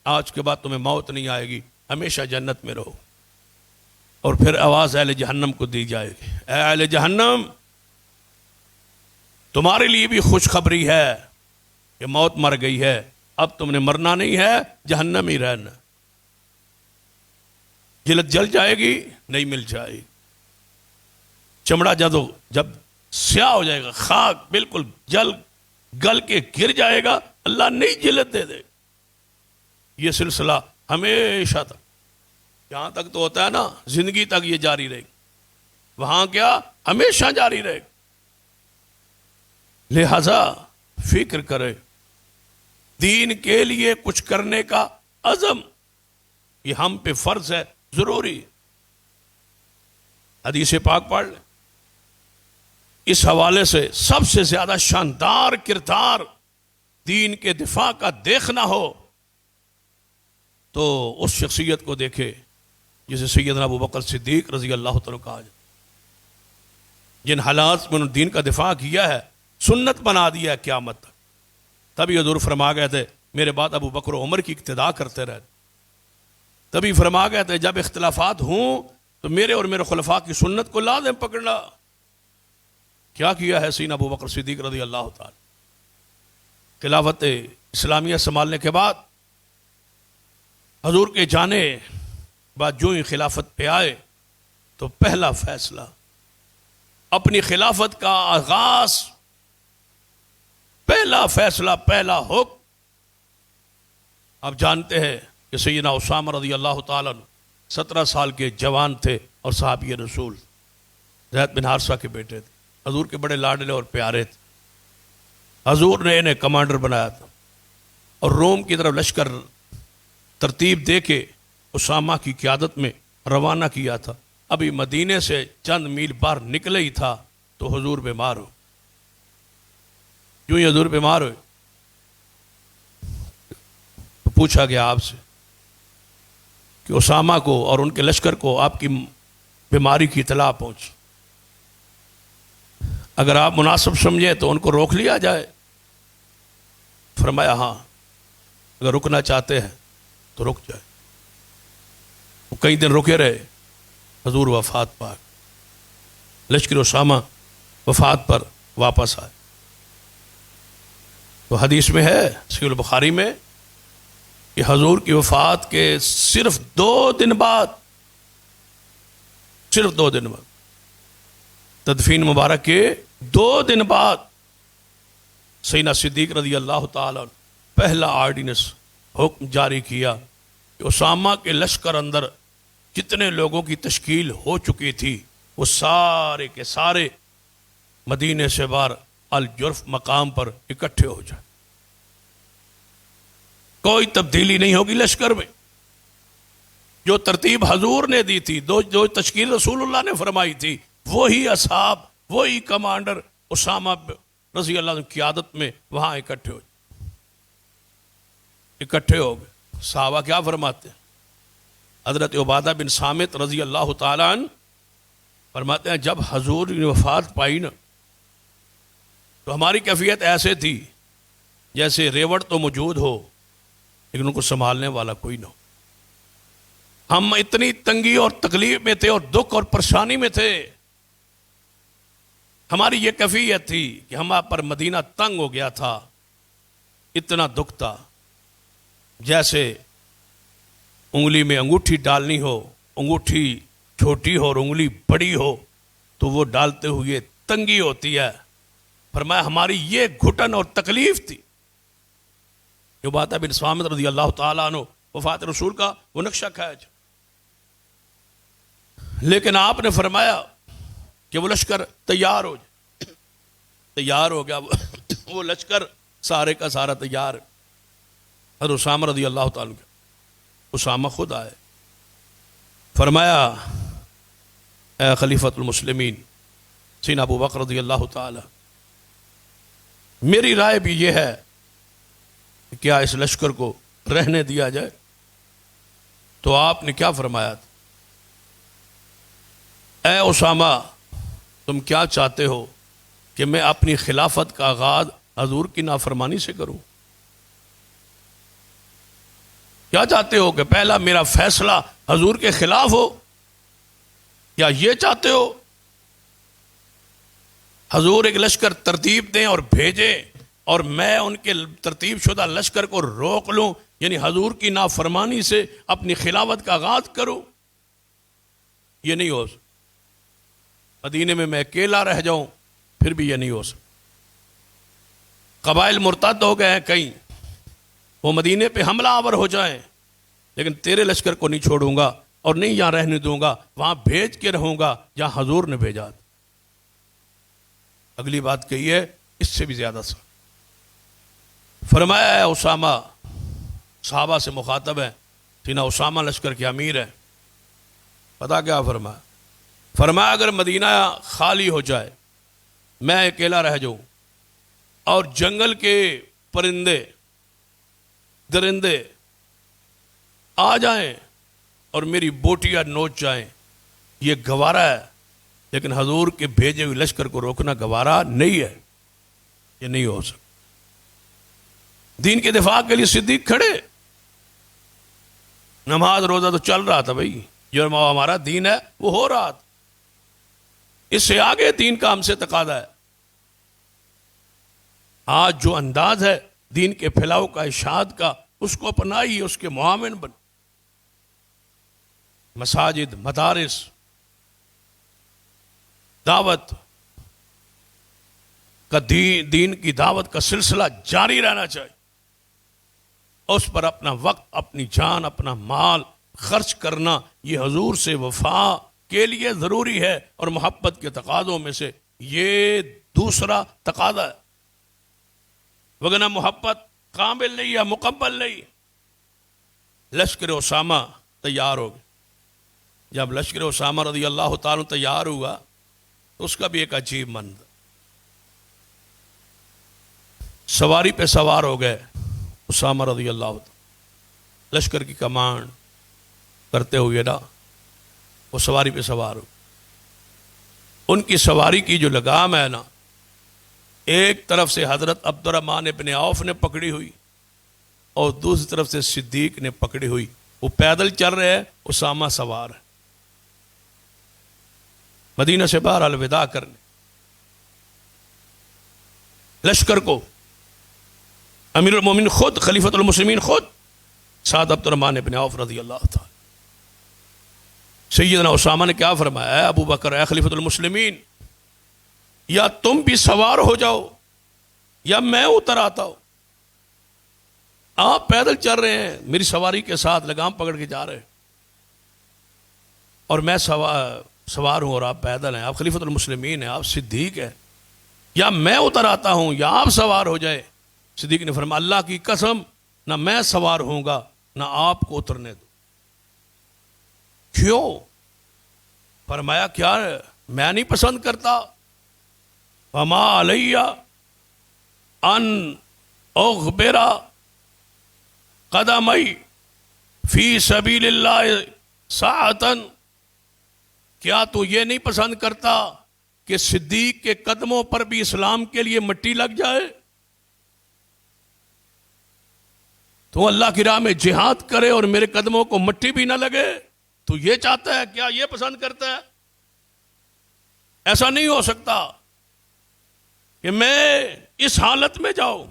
آج کے بعد تمہیں موت نہیں آئے گی، ہمیشہ جنت میں رہو۔ اور پھر آواز اہل جہنم کو دی جائے گی، اے اہل جہنم تمہارے لیے بھی خوشخبری ہے کہ موت مر گئی ہے، اب تم نے مرنا نہیں ہے، جہنم ہی رہنا۔ جلد جل جائے گی، نہیں مل جائے گی، چمڑا جب سیاہ ہو جائے گا، خاک بالکل گل کے گر جائے گا، اللہ نہیں جلد دے دے۔ یہ سلسلہ ہمیشہ تک، یہاں تک تو ہوتا ہے نا، زندگی تک یہ جاری رہے گی، وہاں کیا ہمیشہ جاری رہے گی۔ لہذا فکر کرے، دین کے لیے کچھ کرنے کا عزم یہ ہم پہ فرض ہے، ضروری۔ حدیث پاک پڑھ لیں، اس حوالے سے سب سے زیادہ شاندار کردار دین کے دفاع کا دیکھنا ہو تو اس شخصیت کو دیکھے جسے سیدنا ابو بکر صدیق رضی اللہ تعالیٰ کہا جائے، جن حالات میں انہوں نے دین کا دفاع کیا ہے، سنت بنا دیا ہے قیامت تک۔ تبھی حضور فرما گئے تھے میرے بعد ابو بکر و عمر کی اقتداء کرتے رہے۔ تبھی فرما گئے تھے جب اختلافات ہوں تو میرے اور میرے خلفاء کی سنت کو لازم پکڑنا۔ کیا کیا ہے سیدنا ابو بکر صدیق رضی اللہ تعالی؟ خلافت اسلامیہ سنبھالنے کے بعد حضور کے جانے بعد جو ہی خلافت پہ آئے تو پہلا فیصلہ، اپنی خلافت کا آغاز، پہلا فیصلہ، پہلا حکم، آپ جانتے ہیں کہ سیدنا اسامہ رضی اللہ تعالیٰ 17 سال کے جوان تھے اور صحابی رسول، زید بن حارثہ کے بیٹے تھے، حضور کے بڑے لاڈلے اور پیارے تھے۔ حضور نے انہیں کمانڈر بنایا تھا اور روم کی طرف لشکر ترتیب دے کے اسامہ کی قیادت میں روانہ کیا تھا۔ ابھی مدینے سے چند میل باہر نکلے ہی تھا تو حضور بیمار ہو۔ یوں ہی حضور بیمار ہوئے تو پوچھا گیا آپ سے کہ اسامہ کو اور ان کے لشکر کو آپ کی بیماری کی اطلاع پہنچی، اگر آپ مناسب سمجھیں تو ان کو روک لیا جائے۔ فرمایا ہاں، اگر رکنا چاہتے ہیں تو رک جائے۔ وہ کئی دن رکے رہے، حضور وفات پاک، لشکر اسامہ وفات پر واپس آئے۔ تو حدیث میں ہے صحیح البخاری میں کہ حضور کی وفات کے صرف 2 دن بعد تدفین مبارک کے 2 دن بعد سیدنا صدیق رضی اللہ تعالیٰ پہلا آرڈیننس حکم جاری کیا کہ اسامہ کے لشکر اندر جتنے لوگوں کی تشکیل ہو چکی تھی وہ سارے کے سارے مدینے سے باہر الجرف مقام پر اکٹھے ہو جائے، کوئی تبدیلی نہیں ہوگی لشکر میں۔ جو ترتیب حضور نے دی تھی، جو تشکیل رسول اللہ نے فرمائی تھی، وہی اصحاب، وہی کمانڈر اسامہ رضی اللہ عنہ کی قیادت میں وہاں اکٹھے ہو گئے۔ صحابہ کیا فرماتے ہیں؟ حضرت عبادہ بن صامت رضی اللہ تعالیٰ عنہ فرماتے ہیں جب حضور نے وفات پائی نا تو ہماری کیفیت ایسے تھی جیسے ریوڑ تو موجود ہو لیکن ان کو سنبھالنے والا کوئی نہ ہو۔ ہم اتنی تنگی اور تکلیف میں تھے اور دکھ اور پریشانی میں تھے، ہماری یہ کیفیت تھی کہ ہم پر مدینہ تنگ ہو گیا تھا، اتنا دکھ تھا جیسے انگلی میں انگوٹھی ڈالنی ہو، انگوٹھی چھوٹی ہو اور انگلی بڑی ہو تو وہ ڈالتے ہوئے تنگی ہوتی ہے۔ فرمایا ہماری یہ گھٹن اور تکلیف تھی۔ عبادہ بن صامت رضی اللہ تعالیٰ عنہ وفات رسول کا وہ نقشہ کھینچ، لیکن آپ نے فرمایا کہ وہ لشکر تیار ہو گیا، وہ لشکر سارے کا سارا تیار۔ حضرت اسامہ رضی اللہ تعالیٰ عنہ، اسامہ خود آئے، فرمایا اے خلیفۃ المسلمین سیدنا ابو بکر رضی اللہ تعالی، میری رائے بھی یہ ہے کہ کیا اس لشکر کو رہنے دیا جائے؟ تو آپ نے کیا فرمایا تھا؟ اے اسامہ، تم کیا چاہتے ہو کہ میں اپنی خلافت کا آغاز حضور کی نافرمانی سے کروں؟ کیا چاہتے ہو کہ پہلا میرا فیصلہ حضور کے خلاف ہو، یا یہ چاہتے ہو حضور ایک لشکر ترتیب دیں اور بھیجیں اور میں ان کے ترتیب شدہ لشکر کو روک لوں، یعنی حضور کی نافرمانی سے اپنی خلافت کا آغاز کروں؟ یہ نہیں ہو سکتا۔ مدینے میں اکیلا رہ جاؤں پھر بھی یہ نہیں ہو سکتا۔ قبائل مرتد ہو گئے ہیں کئی، وہ مدینے پہ حملہ آور ہو جائیں، لیکن تیرے لشکر کو نہیں چھوڑوں گا اور نہیں یہاں رہنے دوں گا، وہاں بھیج کے رہوں گا جہاں حضور نے بھیجا۔ اگلی بات کہی ہے اس سے بھی زیادہ سا، فرمایا ہے اسامہ، صحابہ سے مخاطب ہے، سیدنا اسامہ لشکر کے امیر ہے، پتہ کیا فرمایا؟ فرمایا اگر مدینہ خالی ہو جائے، میں اکیلا رہ جاؤں اور جنگل کے پرندے درندے آ جائیں اور میری بوٹیاں نوچ جائیں، یہ گوارا ہے، لیکن حضور کے بھیجے ہوئے لشکر کو روکنا گوارا نہیں ہے، یہ نہیں ہو سکتا۔ دین کے دفاع کے لیے صدیق کھڑے، نماز روزہ تو چل رہا تھا بھائی، جو ہمارا دین ہے وہ ہو رہا تھا، اس سے آگے دین کا ہم سے تقاضا ہے۔ آج جو انداز ہے دین کے پھیلاؤ کا، اشاعت کا، اس کو اپنائیے، اس کے معاون بن۔ مساجد، مدارس، دعوت کا دین کی دعوت کا سلسلہ جاری رہنا چاہیے، اس پر اپنا وقت، اپنی جان، اپنا مال خرچ کرنا یہ حضور سے وفا کے لیے ضروری ہے، اور محبت کے تقاضوں میں سے یہ دوسرا تقاضا ہے، وگرنہ محبت کامل نہیں یا مکمل نہیں۔ لشکر اسامہ تیار ہو گیا، جب لشکر اسامہ رضی اللہ تعالیٰ تیار ہوا تو اس کا بھی ایک عجیب منظر، سواری پہ سوار ہو گئے اسامہ رضی اللہ تعالیٰ، لشکر کی کمانڈ کرتے ہوئے نا وہ سواری پہ سوار ہو، ان کی سواری کی جو لگام ہے نا، ایک طرف سے حضرت عبد الرحمن ابن عوف نے پکڑی ہوئی اور دوسری طرف سے صدیق نے پکڑی ہوئی، وہ پیدل چل رہے ہیں، اسامہ سوار ہے، مدینہ سے باہر الوداع کرنے۔ لشکر کو امیر المومنین خود، خلیفۃ المسلمین خود، سعد عبد الرحمن ابن عوف رضی اللہ تعالی، سیدنا اسامہ نے کیا فرمایا؟ اے ابو بکر، اے خلیفۃ المسلمین، یا تم بھی سوار ہو جاؤ یا میں اتر آتا ہوں۔ آپ پیدل چل رہے ہیں میری سواری کے ساتھ، لگام پکڑ کے جا رہے ہیں، اور میں سوار ہوں اور آپ پیدل ہیں، آپ خلیفۃ المسلمین ہیں، آپ صدیق ہیں، یا میں اتر آتا ہوں یا آپ سوار ہو جائے۔ صدیق نے فرمایا اللہ کی قسم، نہ میں سوار ہوں گا نہ آپ کو اترنے دو۔ کیوں؟ فرمایا کیا میں نہیں پسند کرتا، وما علیہ ان اغبر قدمی فی سبیل اللہ ساعتن، کیا تو یہ نہیں پسند کرتا کہ صدیق کے قدموں پر بھی اسلام کے لیے مٹی لگ جائے؟ تو اللہ کی راہ میں جہاد کرے اور میرے قدموں کو مٹی بھی نہ لگے، تو یہ چاہتا ہے؟ کیا یہ پسند کرتا ہے؟ ایسا نہیں ہو سکتا کہ میں اس حالت میں جاؤں،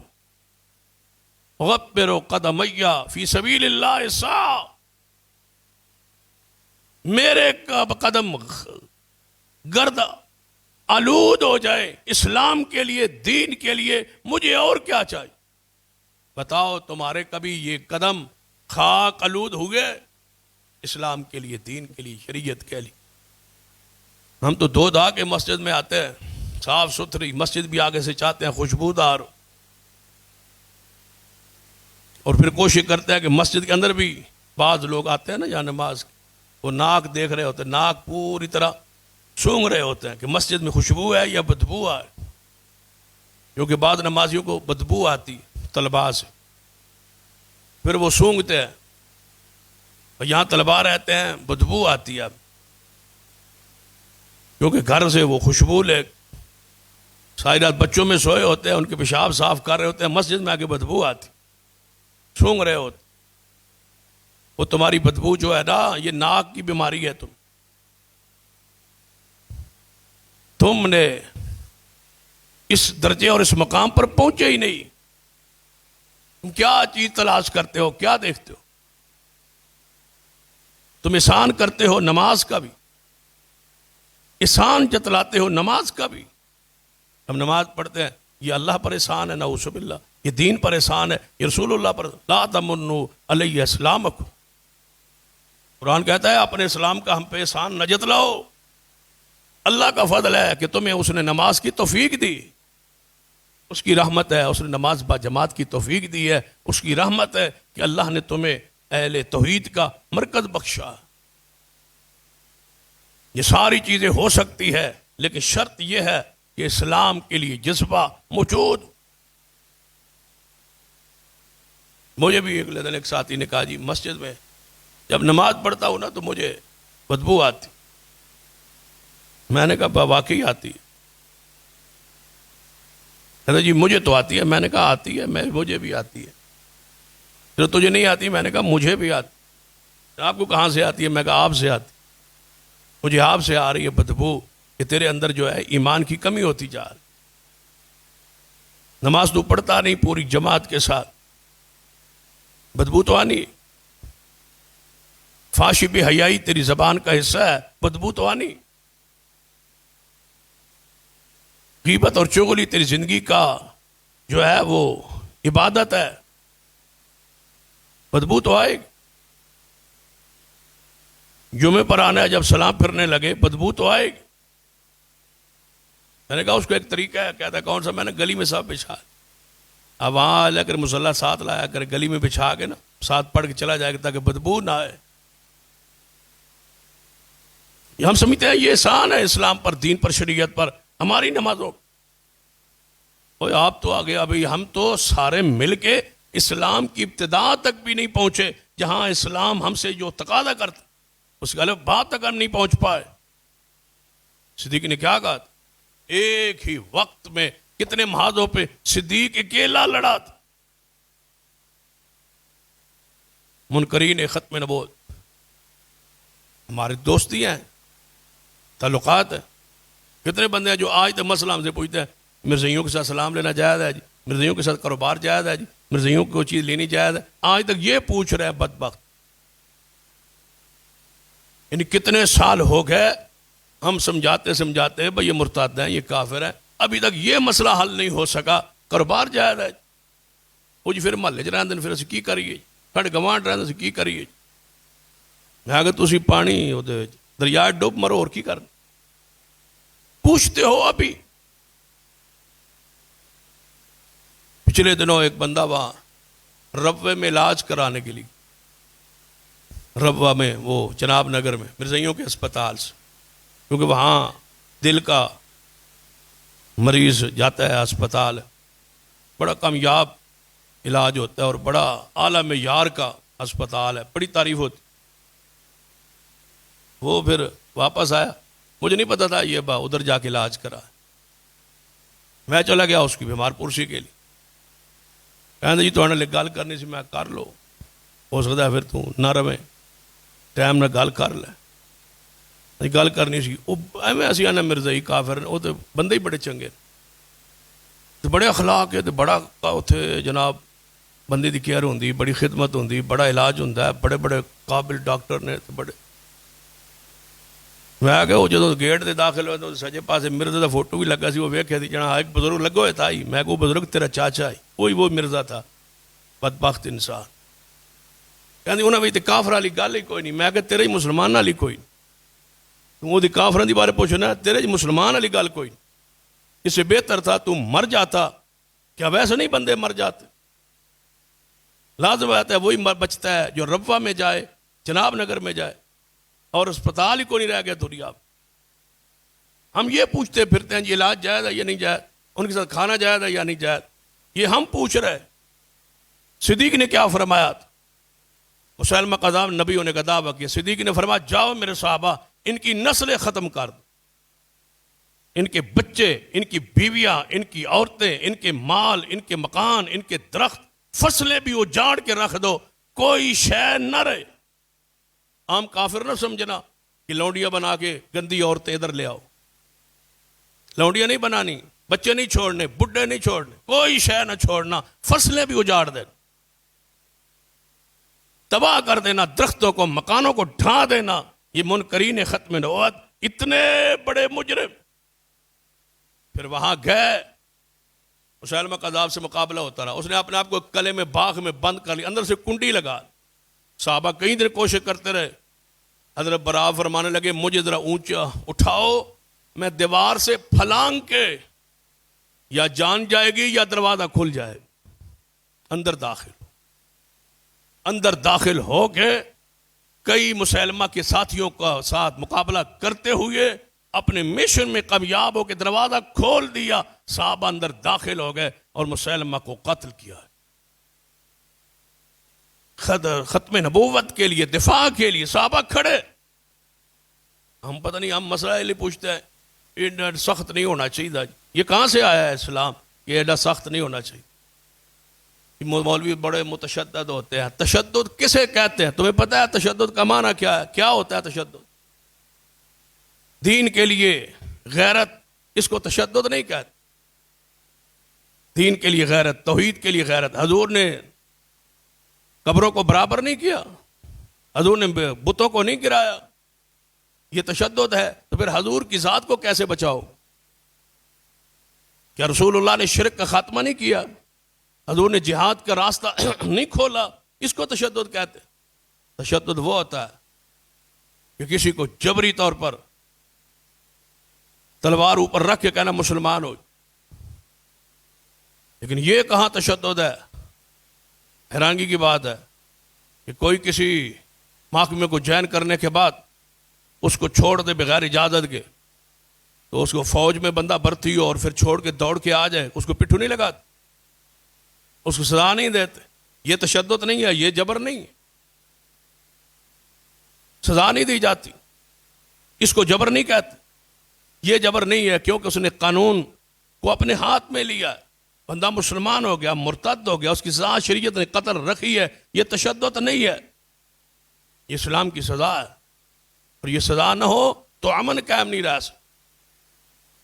غبر قدمیہ فی سبیل اللہ سا، میرے قدم گرد آلود ہو جائے اسلام کے لیے، دین کے لیے، مجھے اور کیا چاہیے؟ بتاؤ تمہارے کبھی یہ قدم خاک آلود ہوئے اسلام کے لیے، دین کے لیے، شریعت کے لیے؟ ہم تو دو دھا کے مسجد میں آتے ہیں، صاف ستھری مسجد بھی آگے سے چاہتے ہیں خوشبودار، اور پھر کوشش کرتا ہے کہ مسجد کے اندر بھی بعض لوگ آتے ہیں نا جہاں نماز وہ ناک دیکھ رہے ہوتے ہیں، ناک پوری طرح سونگھ رہے ہوتے ہیں کہ مسجد میں خوشبو ہے یا بدبو ہے، کیونکہ بعض نمازیوں کو بدبو آتی طلباء سے، پھر وہ سونگھتے ہیں، اور یہاں طلباء رہتے ہیں بدبو آتی ہے اب، کیونکہ گھر سے وہ خوشبو لے ساری رات بچوں میں سوئے ہوتے ہیں، ان کے پیشاب صاف کر رہے ہوتے ہیں، مسجد میں آ کے بدبو آتی، سونگ رہے ہوتے، وہ تمہاری بدبو جو ہے نا یہ ناک کی بیماری ہے، تم نے اس درجے اور اس مقام پر پہنچے ہی نہیں، تم کیا چیز تلاش کرتے ہو، کیا دیکھتے ہو؟ تم احسان کرتے ہو نماز کا بھی، احسان جتلاتے ہو نماز کا بھی، ہم نماز پڑھتے ہیں یہ اللہ پر احسان ہے، نعوذ باللہ، یہ دین پر احسان ہے، یہ رسول اللہ پر، لا تمنوا علی اسلامکم، قرآن کہتا ہے اپنے اسلام کا ہم پہ احسان نہ جتلاؤ، اللہ کا فضل ہے کہ تمہیں اس نے نماز کی توفیق دی، اس کی رحمت ہے، اس نے نماز با جماعت کی توفیق دی ہے، اس کی رحمت ہے کہ اللہ نے تمہیں اہل توحید کا مرکز بخشا، یہ ساری چیزیں ہو سکتی ہے لیکن شرط یہ ہے کہ اسلام کے لیے جذبہ موجود۔ مجھے بھی ایک ساتھی نے کہا جی مسجد میں جب نماز پڑھتا ہوں نا تو مجھے بدبو آتی، میں نے کہا واقعی آتی ہے؟ کہتا جی مجھے تو آتی ہے، میں نے کہا آتی ہے، مجھے بھی آتی ہے، پھر تجھے نہیں آتی، میں نے کہا مجھے بھی آتی، آپ کو کہاں سے آتی ہے؟ میں کہا آپ سے آتی، مجھے آپ سے آ رہی ہے بدبو کہ تیرے اندر جو ہے ایمان کی کمی ہوتی جا رہی، نماز تو پڑھتا نہیں پوری جماعت کے ساتھ، بدبو تو آنی، فحش بے حیائی تیری زبان کا حصہ ہے، بدبو تو آنی، غیبت اور چغلی تیری زندگی کا جو ہے وہ عبادت ہے، بدبو تو آئے گی، جمعے پر آنا ہے جب سلام پھرنے لگے بدبو تو آئے گی، میں نے کہا اس کو ایک طریقہ ہے، کہتا ہے کون سا؟ میں نے گلی میں سب بچھا، اب وہاں لے کر مصلی ساتھ لایا کر گلی میں بچھا کے نا ساتھ پڑھ کے چلا جائے گا تاکہ بدبو نہ آئے۔ یہ ہم سمجھتے ہیں یہ احسان ہے اسلام پر، دین پر، شریعت پر، ہماری نمازوں، آپ تو آگے، ابھی ہم تو سارے مل کے اسلام کی ابتدا تک بھی نہیں پہنچے، جہاں اسلام ہم سے جو تقاضا کرتا اس غلط بات تک ہم نہیں پہنچ پائے۔ صدیق نے کیا کہا؟ ایک ہی وقت میں کتنے محاذوں پہ صدیق اکیلا لڑا تھا، منکرین ختم نبوت، ہماری دوستی ہیں، تعلقات ہیں، کتنے بندے ہیں جو آج تک مسئلہ ہم سے پوچھتے ہیں مرزائیوں کے ساتھ سلام لینا جائز ہے جی، مرزائیوں کے ساتھ کاروبار جائز ہے جی، مرزائیوں کو کوئی چیز لینی جائز ہے، آج تک یہ پوچھ رہے ہیں بدبخت، یعنی کتنے سال ہو گئے ہم سمجھاتے بھئی یہ مرتد ہیں، یہ کافر ہیں، ابھی تک یہ مسئلہ حل نہیں ہو سکا، کاروبار جائز ہے وہ جی، پھر محلے چ رہتے پھر اسی کی کریے، کھڑ گوانڈ رہتے اسی کی کریے، میں اگر تسی پانی دریا ڈوب مرو اور کی کرنا، پوچھتے ہو۔ ابھی پچھلے دنوں ایک بندہ وہاں ربوے میں علاج کرانے کے لیے، ربوہ میں وہ جناب نگر میں مرزائیوں کے اسپتال سے، کیونکہ وہاں دل کا مریض جاتا ہے اسپتال، بڑا کامیاب علاج ہوتا ہے اور بڑا اعلیٰ معیار کا اسپتال ہے، بڑی تعریف ہوتی، وہ پھر واپس آیا، مجھے نہیں پتا تھا یہ ادھر جا کے علاج کرا، میں چلا گیا اس کی بیمار پرسی کے لیے، کہنے جی تو گل کرنی سی، میں کر لو، ہو سکتا ہے پھر تو نہ رویں، ٹائم نہ گل کر لے، گل کرنی سی، ایویں اسی آنا مرزائی کافر، وہ تو بندے ہی بڑے چنگے، بڑے اخلاق ہے، بڑا اتنے جناب بندے دی کیئر ہوندی، بڑی خدمت ہوندی، بڑا علاج ہوندا ہے، بڑے بڑے قابل ڈاکٹر نے، بڑے، میں کہ وہ جدو گیٹ دے داخل ہوئے تو سجے پاسے مرزا دا فوٹو بھی لگا سی، وہ ویکھیا سی جنا ایک بزرگ لگا ہوئے تھا ہی، میں کہ وہ بزرگ تیرا چاچا ہی، وہی وہ مرزا تھا، بدبخت انسان، کہندی انہاں وچ تے کافر والی گل ہی کوئی نہیں، میں کہ تیرے ہی مسلمان والی کوئی نہیں، تو وہ دی کافراں دی بارے پوچھنا، تیرے ہی مسلمان والی گل کوئی نہیں، اس سے بہتر تھا تو مر جاتا، کیا ویسے نہیں بندے مر جاتے؟ لازم بات ہے وہی بچتا ہے جو ربوہ میں جائے، جناب نگر میں جائے، اور اسپتال ہی کو نہیں رہ گیا دنیا میں۔ ہم یہ پوچھتے پھرتے ہیں یہ علاج جائز ہے یا نہیں جائز، ان کے ساتھ کھانا جائز ہے یا نہیں جائز، یہ ہم پوچھ رہے۔ صدیق نے کیا فرمایا تھا؟ مسلمہ قذاب نبیوں نے کا دعویٰ کیا، صدیق نے فرمایا جاؤ میرے صحابہ ان کی نسلیں ختم کر دو، ان کے بچے، ان کی بیویاں، ان کی عورتیں، ان کے مال، ان کے مکان، ان کے درخت، فصلیں بھی اجاڑ کے رکھ دو، کوئی شے نہ رہے۔ عام کافر نہ سمجھنا کہ لونڈیاں بنا کے گندی عورتیں ادھر لے آؤ، لونڈیاں نہیں بنانی، بچے نہیں چھوڑنے، بڈھے نہیں چھوڑنے، کوئی شے نہ چھوڑنا، فصلیں بھی اجاڑ دینا، تباہ کر دینا، درختوں کو، مکانوں کو ڈھا دینا۔ یہ منکرین ختم نبوت اتنے بڑے مجرم، پھر وہاں گئے، مسلمہ قذاب سے مقابلہ ہوتا رہا، اس نے اپنے آپ کو کلے میں باغ میں بند کر لیا، اندر سے کنڈی لگا۔ صحابہ کئی دن کوشش کرتے رہے، حضرت برا فرمانے لگے مجھے ذرا اونچا اٹھاؤ، میں دیوار سے پھلانگ کے یا جان جائے گی یا دروازہ کھل جائے، اندر داخل ہو کے کئی مسلمہ کے ساتھیوں کا ساتھ مقابلہ کرتے ہوئے اپنے مشن میں کامیاب ہو کے دروازہ کھول دیا، صحابہ اندر داخل ہو گئے اور مسلمہ کو قتل کیا۔ ختم نبوت کے لیے، دفاع کے لیے صحابہ کھڑے۔ ہم پتہ نہیں، ہم مسئلہ یہ پوچھتے ہیں یہ سخت نہیں ہونا چاہیے، یہ کہاں سے آیا ہے اسلام، یہ ایڈا سخت نہیں ہونا چاہیے۔ مولوی بڑے متشدد ہوتے ہیں، تشدد کسے کہتے ہیں؟ تمہیں پتہ ہے تشدد کا معنی کیا ہے؟ کیا ہوتا ہے تشدد؟ دین کے لیے غیرت، اس کو تشدد نہیں کہتے۔ دین کے لیے غیرت، توحید کے لیے غیرت۔ حضور نے قبروں کو برابر نہیں کیا، حضور نے بتوں کو نہیں گرایا، یہ تشدد ہے۔ تو پھر حضور کی ذات کو کیسے بچاؤ؟ کیا رسول اللہ نے شرک کا خاتمہ نہیں کیا؟ حضور نے جہاد کا راستہ نہیں کھولا؟ اس کو تشدد کہتے ہیں۔ تشدد وہ ہوتا ہے کہ کسی کو جبری طور پر تلوار اوپر رکھ کے کہنا مسلمان ہو، لیکن یہ کہاں تشدد ہے؟ حیرانگی کی بات ہے کہ کوئی کسی محکمے کو جوائن کرنے کے بعد اس کو چھوڑ دے بغیر اجازت کے، تو اس کو فوج میں بندہ بھرتی ہو اور پھر چھوڑ کے دوڑ کے آ جائے، اس کو پٹھو نہیں لگاتے، اس کو سزا نہیں دیتے۔ یہ تشدد نہیں ہے، یہ جبر نہیں ہے، سزا نہیں دی جاتی، اس کو جبر نہیں کہتے۔ یہ جبر نہیں ہے کیونکہ اس نے قانون کو اپنے ہاتھ میں لیا، بندہ مسلمان ہو گیا، مرتد ہو گیا، اس کی سزا شریعت نے قتل رکھی ہے، یہ تشدد نہیں ہے، یہ اسلام کی سزا ہے، اور یہ سزا نہ ہو تو امن قائم نہیں رہ سکتا۔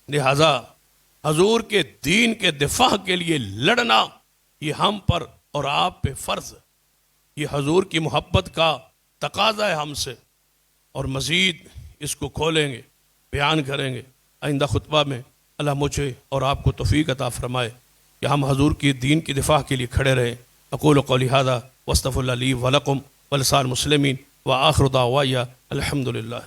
لہذا حضور کے دین کے دفاع کے لیے لڑنا یہ ہم پر اور آپ پہ فرض ہے، یہ حضور کی محبت کا تقاضا ہے ہم سے، اور مزید اس کو کھولیں گے، بیان کریں گے آئندہ خطبہ میں۔ اللہ مجھے اور آپ کو توفیق عطا فرمائے کہ ہم حضور کی دین کی دفاع کے لیے کھڑے رہیں۔ اقول قولی ھذا واستغفر اللہ لی ولکم ولسائر المسلمین وآخر دعوایا الحمد للہ۔